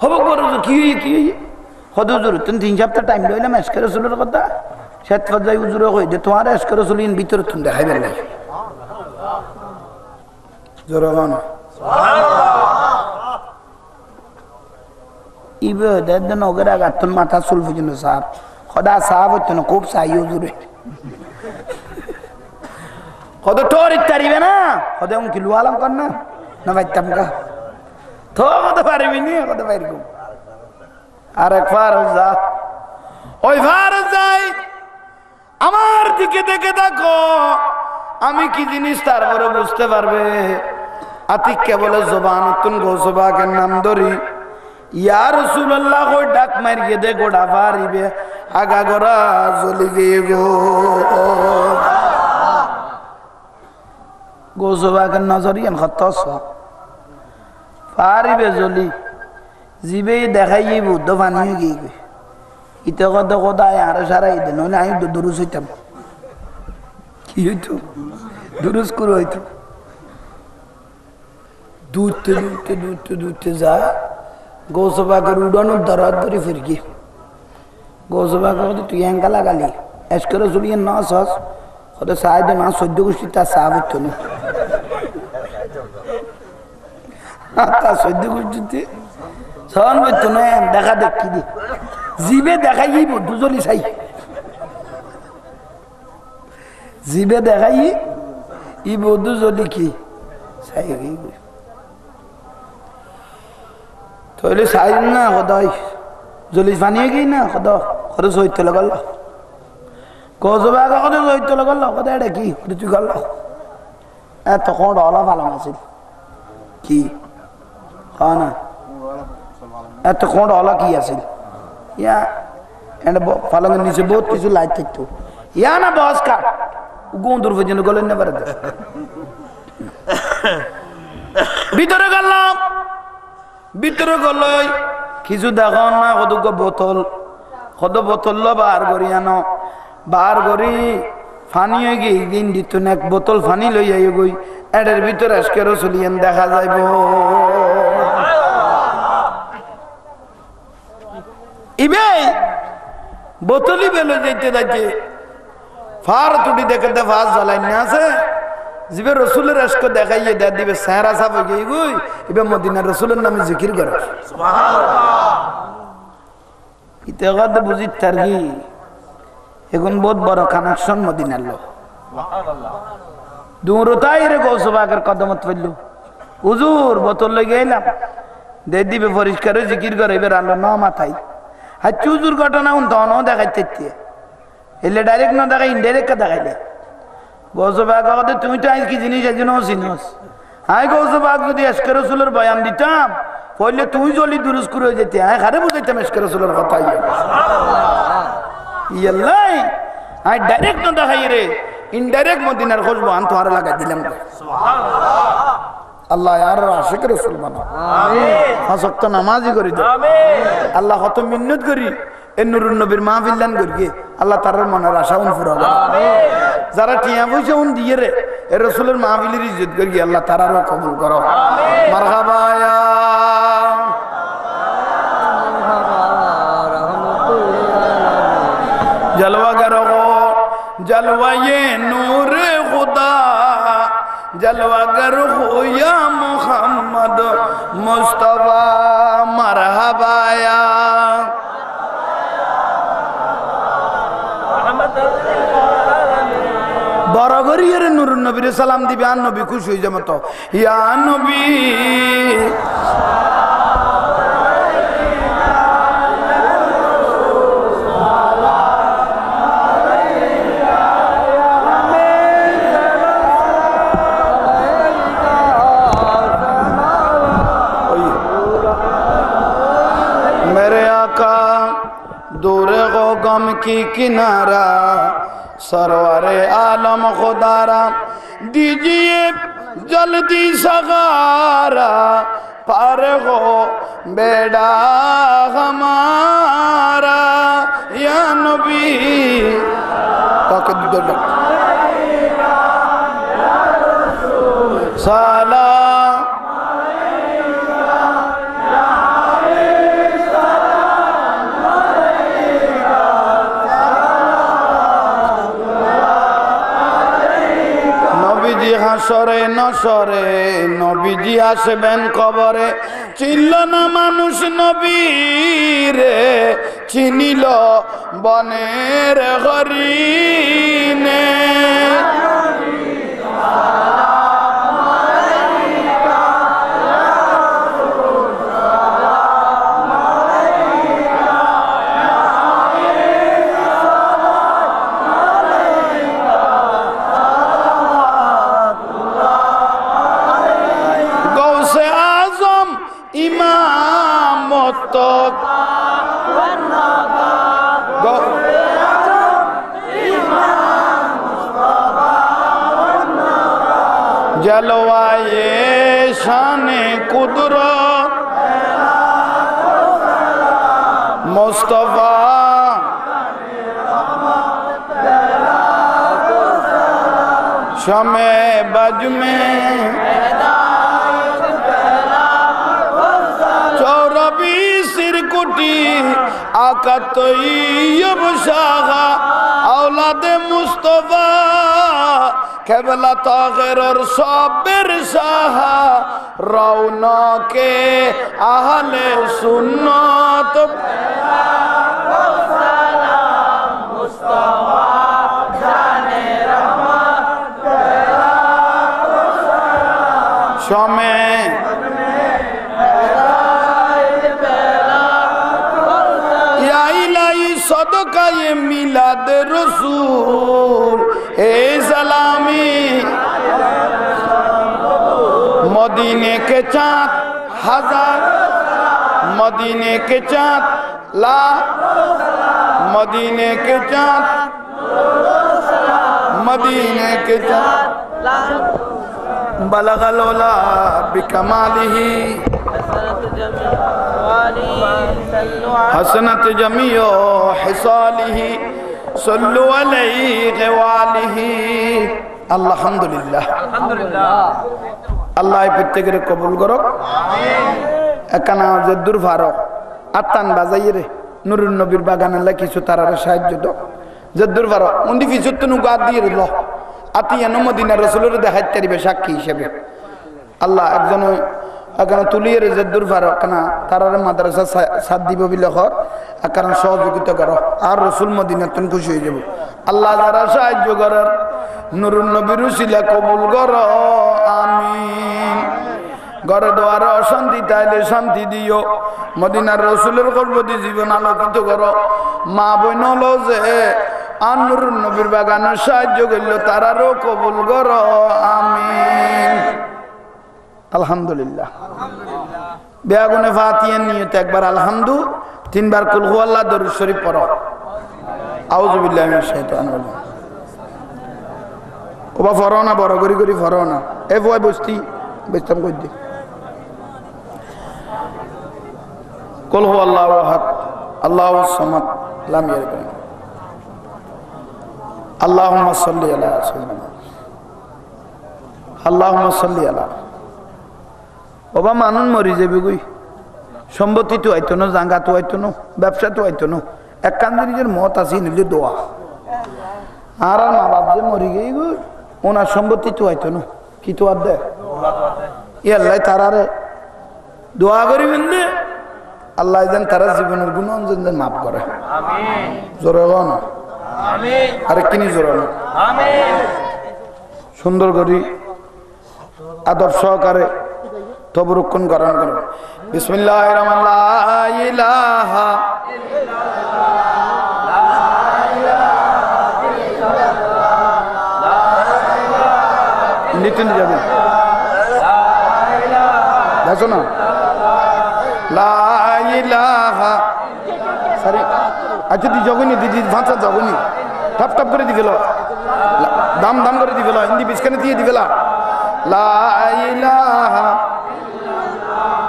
হব বড়জুর কি হদুজুর তুমি 3 সপ্তাহ টাইম লইলাম এসকে রসুলের কথা সেত যাই উজুরে কই যে তোমার এসকে রসুল ইন ভিতরে তুমি দেখাইবেন নাই জোরগান ইবে দেন ওগরা গাতন মাথা চুল ফুজিন সাহেব খোদা সাহেব হইতো না খুব চাই উজুরে কত তোর ইত্তারিবে না কত কি লুয়ালাম কর না বাইতাম কা তো কত পারিবি নি কত পারিব আর এক ফারজ যা ওই ফারজ যাই আমার দিকে দেখে দেখো আমি কি জিনিস তারপরে বুঝতে পারবে আতিককে বলে জবানতুন গৌসবাকের নাম ধরি ইয়া রাসূলুল্লাহ কই ডাক মারিয়ে দে গোড়া পারিবে আগা গোড়া জ্বলি গিয়ে গো গৌসবাকের নজরিয়ান খতস পারিবে জ্বলি জিবে দেখাই বুদ্ধ পানি গিয়ে ইতে কত কোথায় আরো সারাই দে নইলে আমি দুরুস হইতাম কি হইতো দুরুস করে হইতো দূরতে যা গৌসবাগের উড়ানোর দরদ ধরে ফিরকি গৌসবাগের কথা তুই এঙ্কা লাগালি এসকের চলিয়ে না সস হতে সাহায্য না সহ্য গোষ্ঠী তার সাহায্য না তার সহ্য গোষ্ঠীতে সহন করতো না দেখা দেখি দি জিবে দেখাই দুজনই চাই জিবে দেখাই ই বধু যদি কি চাই তাহলে চাই না সদায় জলি পানিয়ে গেই না সদ সদ চৈত্য লগাল গজবা কত চৈত্য লগাল সদায় এটা কি তুই গল তখন অলপ ভালো আছিল কি হয় না এত কোণ অলা কি আছিল ইয়া এন্ড পালঙ্গের নিচে বহুত কিছু লাইট থাকতো ইয়া না বস কাট গোন্দুর পর্যন্ত গলেন না পারে ভিতরে গেলাম ভিতরে গলই কিছু দেখো না কতক বোতল কত বোতল বার করি আনো বার করি ফানি হয়ে গিয়ে দিন দিত না এক বোতল ফানি লই যাই গই এটার ভিতরে আজকেরও চলিয়েন দেখা যাইব ইবে বোতলি বেলো যেতে যাইতে ফার তুটি দেখতে ফাঁস জ্বালাই না আছে জিবে রসুলের আজকে দেখাইয়ে দেয় দিবে সেহরা সাপ হয়ে গিয়ে গুই এবার মদিনার রসুলের নামে জিকির করে ইতে বুঝি তার কি এখন বহুত বড় কানেকশন মদিনার লোক দূরতাই রে গৌসবাগের কদমত ফেললু হুজুর বোতল লই গেলাম দে দিবে পরিষ্কার জিকির করে এবার আলো ন মাথায় আর চুজুর ঘটনা তখন দেখাইতে এলে ডাইরেক্ট না দেখাই ইনডাইরেক্ট দেখাইলে গৌসবাগ তুমি তো আজ কি জিনিস একজন চিনস হাই গৌসবাগ যদি এসকে রসুলের বয়ান দিতাম পড়লে তুই জলি দুরুস করে যেতে হ্যাঁ খারে বুঝাইতাম এসকে রসুলের কথা ইয়াল্লাই আই ডাইরেক্ট না দেখাই রে ইনডাইরেক্ট মদিনার খুশবু আন তোমার লাগাই দিলাম আল্লাহ আর আশিক রসুল বানা আমিন নামাজি করি দাও আমিন আল্লাহ কত মিন্নত করি এ নুরুন নবীর মাহফিল করি আল্লাহ তার মনের আশা ফুরাও আমিন যারা টিয়া পয়সা দিয়ে রে এ রসুলের মাহফিলের ইজ্জত করি আল্লাহ তারারও কবুল করো আমিন মারহাবা ইয়া जलवा करो जलवा ये नूर खुदा जलवा करो या मुहम्मद मुस्तफा मरहबा या बरगरियर नूर नबी सलाम दिबे आन नबी खुश हो जाए तो या नबी गम की किनारा सरवारे आलम खुदारा दीजिए जल्दी सगारा पार हो बेड़ा हमारा या नबी साला হাসরে নসরে নবীজি আসবেন কবরে চিনল না মানুষ নবীরে চিনিল বনের হরিণে जलवाए शाने कुदरत मुस्तफा शमे बज में चौरबी বুটি আকা তৈয়ব শাহা আওলাদে মুস্তফা কেবলা তাগেরর সবের শাহা রৌনকে আহলে সুন্নত সমে ইলাই সদকায়ে মিলাদ রসুল এ সালামি মদিনে কে চাঁদ হাজার মদিনে কে চাঁদ লা মদিনে কে চাঁদ মদিনে কে চাঁদ বলগল ওলা বিকমালিহি حسنت جميع حصاله صلوا عليه وآله আলহামদুলিল্লাহ আল্লাহ প্রত্যেকের কবুল করুক একানা জদ্দুর ফারক আত্তান বাজাইরে নুরুন নবীর বাগান আল্লাহ কিছু তারার সাহায্য দাও জদ্দুর ফারক উন্দি ফিসুত্তনু গাদ দিয়ে ল আতিয়ানো মদিনা রাসূলের দেখাইতে দিবে সাক্ষী হিসেবে আল্লাহ একজন এখানে তুলিয়ে জদ্দুর ফারক কেনা তারার মাদ্রাসা সাথ দিব বিলে হর কারণ সহযোগিতা করো আর রসুল মদিনা তুমি খুশি হয়ে যাব আল্লাহ যারা সাহায্য করার নুরুন নবীর উসিলা কবুল করো আমিন ঘরে দোয়ারে অশান্তি তাইলে শান্তি দিও মদিনার রসুলের কর্মতি জীবন আলোকিত করো মা বোন হলো যে আর নুরুন নবীর বাগানের সাহায্য করলো তারারও কবুল করো আমিন আলহামদুলিল্লাহ বেয়াগুনে ফাতিহার নিয়তে একবার আলহামদু তিনবার কুল হুয়াল্লাহ দরুদ শরীফ পড়ো আউযু বিল্লাহি মিনাশ শাইতানির রাজিম ওবা পড়ো না বড় করি করি পড়ো না এ ভয় বস্তি বেস্তাম কই দি কুল হুয়াল্লাহু আহাদ আল্লাহুস সামাদ লাম ইয়ালিদ আল্লাহুম্মা সাল্লি আলা সাইয়্যিদিনা আল্লাহুম্মা সাল্লি আলা ওবা মানুষ মরি যাবে গই সম্পত্তি তো আইতো না জাঙ্গা তো আইতো না ব্যবসা তো আইতো না এক কান্দি নিজের মত আছে নিলে দোয়া আর মা বাপ যে মরি গই গো ওনার সম্পত্তি তো আইতো না কি তো আর দে আল্লাহ তারারে দোয়া করি বললে আল্লাহ যেন তারা জীবনের গুণ যেন মাফ করে আমিন জোরে না আমিন আরে কিনি জোরে না আমিন সুন্দর করি আদব সহকারে তবরুক্ষণ গ্রহণ করো বিসমিল্লাহির রহমানির রহিম লা ইলাহা ইল্লাল্লাহ নিতিন যাবে দেখো না লা ইলাহা সরি আচ্ছা দি জগনি দিদি ভাষা জগনি টপ টপ করে দি গেল দাম দাম করে দি গেল হিন্দি বিস্কানে দিয়ে দি গেল লা ইলাহা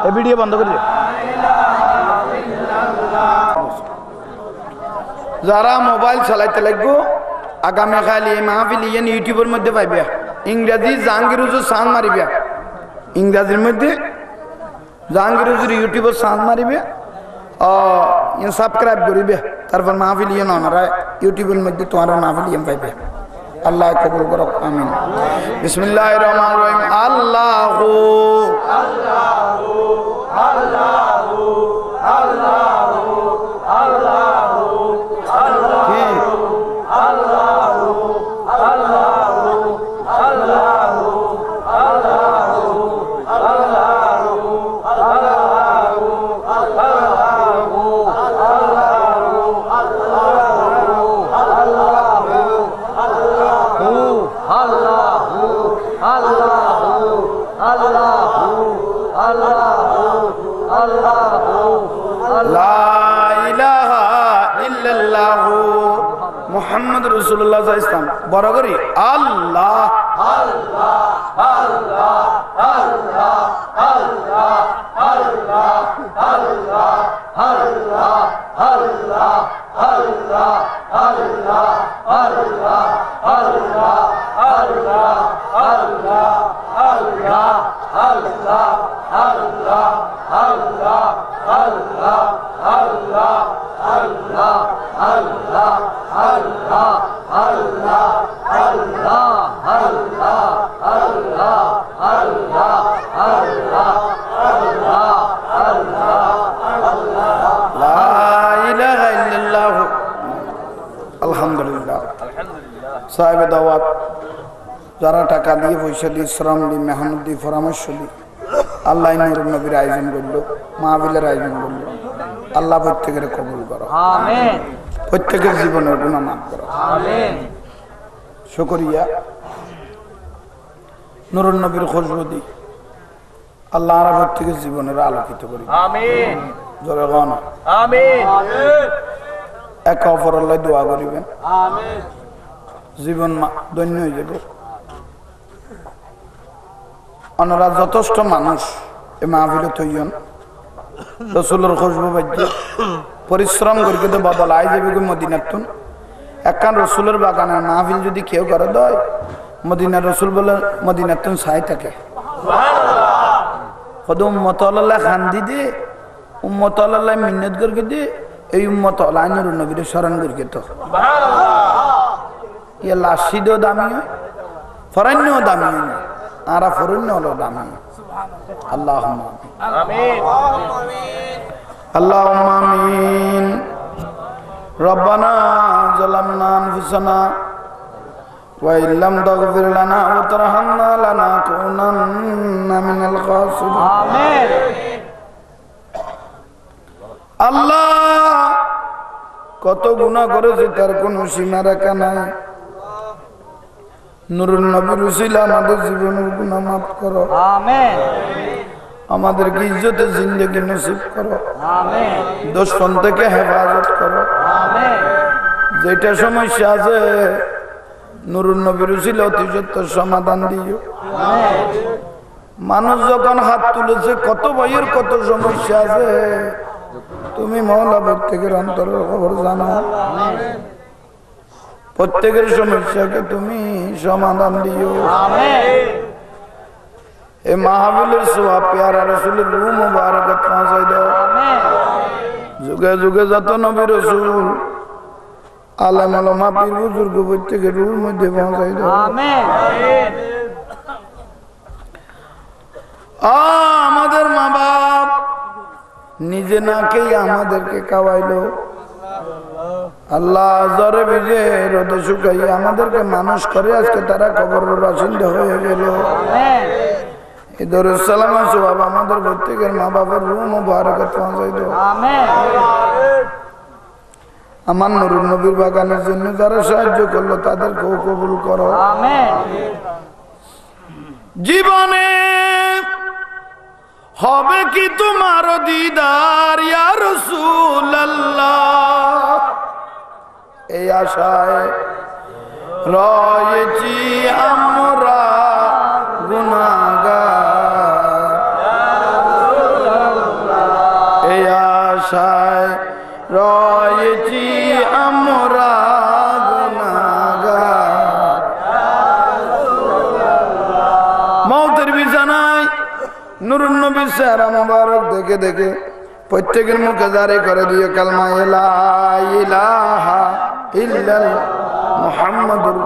এ ভিডিও বন্ধ করে যারা মোবাইল চালাইতে লাগবো আগামীকাল এই মাহফিল ইউটিউবের মধ্যে পাইবে ইংরেজি জাহাঙ্গীর হুজুর সান মারিবে ইংরেজির মধ্যে জাহাঙ্গীর হুজুর ইউটিউবের সান মারিবে সাবস্ক্রাইব করিবে তারপর মাহফিল না ইউটিউবের মধ্যে তোমার মাহফিল পাইবে আল্লাহ কবুল করুক আমিন বিসমিল্লাহির রহমানির রহিম আল্লাহু আল্লাহু আল্লাহু আল্লাহু আল্লাহু আল্লাহু আল্লাহু আল্লাহু আল্লাহু আল্লাহু আল্লাহু আল্লাহু মুহাম্মদ রাসূলুল্লাহ সাল্লাল্লাহু আলাইহি ওয়াসাল্লাম বড় করি আল্লাহ আল্লাহ আল্লাহ আল্লাহ আল্লাহ আল্লাহ আল্লাহ আল্লাহ আল্লাহ আলহামদুলিল্লাহ সাহেবে দাওয়াত যারা টাকা দিয়ে পয়সা দিয়ে শ্রম দিয়ে মেহনত দিয়ে পরামর্শ দিয়ে আল্লাহ নূর নবীর আয়োজন করলো মাহফিলের আয়োজন করলো আল্লাহ প্রত্যেকের কবুল করো আমিন প্রত্যেকের জীবনের গুনাহ মাফ করো আমিন শুকরিয়া নূর নবীর খুশবু দি আল্লাহ আর প্রত্যেকের জীবনের আলোকিত করি আমিন জোরে গান আমিন একে অপর আল্লাহ দোয়া করিবেন আমিন জীবন ধন্য হয়ে যাবে ওনারা যথেষ্ট মানুষ এই মাহফিলে তৈন রসুলের খুশবু বাজ্য পরিশ্রম করি কিন্তু বদল আই যাবে মদিনাতুন একখান রসুলের বাগানের মাহফিল যদি কেউ করে দেয় মদিনার রসুল বলে মদিনাতুন ছাই থাকে কদম উম্মত আল্লাহ খান্দি দিয়ে উম্মত আল্লাহ মিন্নত করে দিয়ে এই উম্মত আল্লাহ নূর নবীর স্মরণ করে তো ইয়া লাশিদও দামি হয় ফরান্যও দামি হয় না আরা ফরন্য হলো দামি আল্লাহুম্মা আমিন আল্লাহুম্মা আমিন রব্বানা যালামনা আনফুসানা ওয়া ইল্লাম তাগফির লানা ওয়া তারহামনা লানাকুনান্না মিনাল খাসিরিন আমিন আল্লাহ কত গুনাহ করেছি তার কোনো সীমা রেখা নাই নূরুন নবীর উসিলা আমাদের জীবনের গুনাহ মাফ করো আমিন আমাদেরকে ইজ্জতে জিন্দেগি নসিব করো আমিন দুশমন থেকে হেফাজত করো আমিন যেটা সমস্যা আছে নূরুন নবীর উসিলা অতি সত্বর সমাধান দিও আমিন মানুষ যখন হাত তুলেছে কত ভাইয়ের কত সমস্যা আছে তুমি মওলা প্রত্যেকের অন্তরের খবর জানো আমিন প্রত্যেকের সমস্যাকে তুমি সমাধান দিও আমিন এই মাহফিলের সওয়াব প্যারা রাসূলের রূহ মুবারকত পৌঁছাই দাও আমিন যুগে যুগে যত নবী রাসূল আলেম ওলামা পীর বুজুর্গ প্রত্যেকের রূহের মধ্যে পৌঁছাই দাও আমিন আমাদের মা বাপ নিজে না খেয়ে আমাদেরকে খাওয়াইলো আল্লাহ জ্বরে ভিজে রোদে শুকাইয়ে আমাদেরকে মানুষ করে আজকে তারা কবরের বাসিন্দা হয়ে গেল এই দরুদ সালাম সওয়াব আমাদের প্রত্যেকের মা বাবার রূহ মুবারকত পৌঁছাই দাও আমিন আমার নূরুন নবীর বাগানের জন্য যারা সাহায্য করলো তাদেরকে কবুল করো আমিন জীবনে হবে কি তোমার দিদার ইয়া রাসূলুল্লাহ এই আশায় রয়েছি আমরা গুনাহগার এই আশায় রয়েছি আমরা গুনাহগার মওতের বিছানায় নূরুন নবীর চেহারা মোবারক দেখে দেখে প্রত্যেকের মুখে জারি করে দিয়ে কালমা লা ইলাহা ইল্লাল্লাহ মুহাম্মাদুর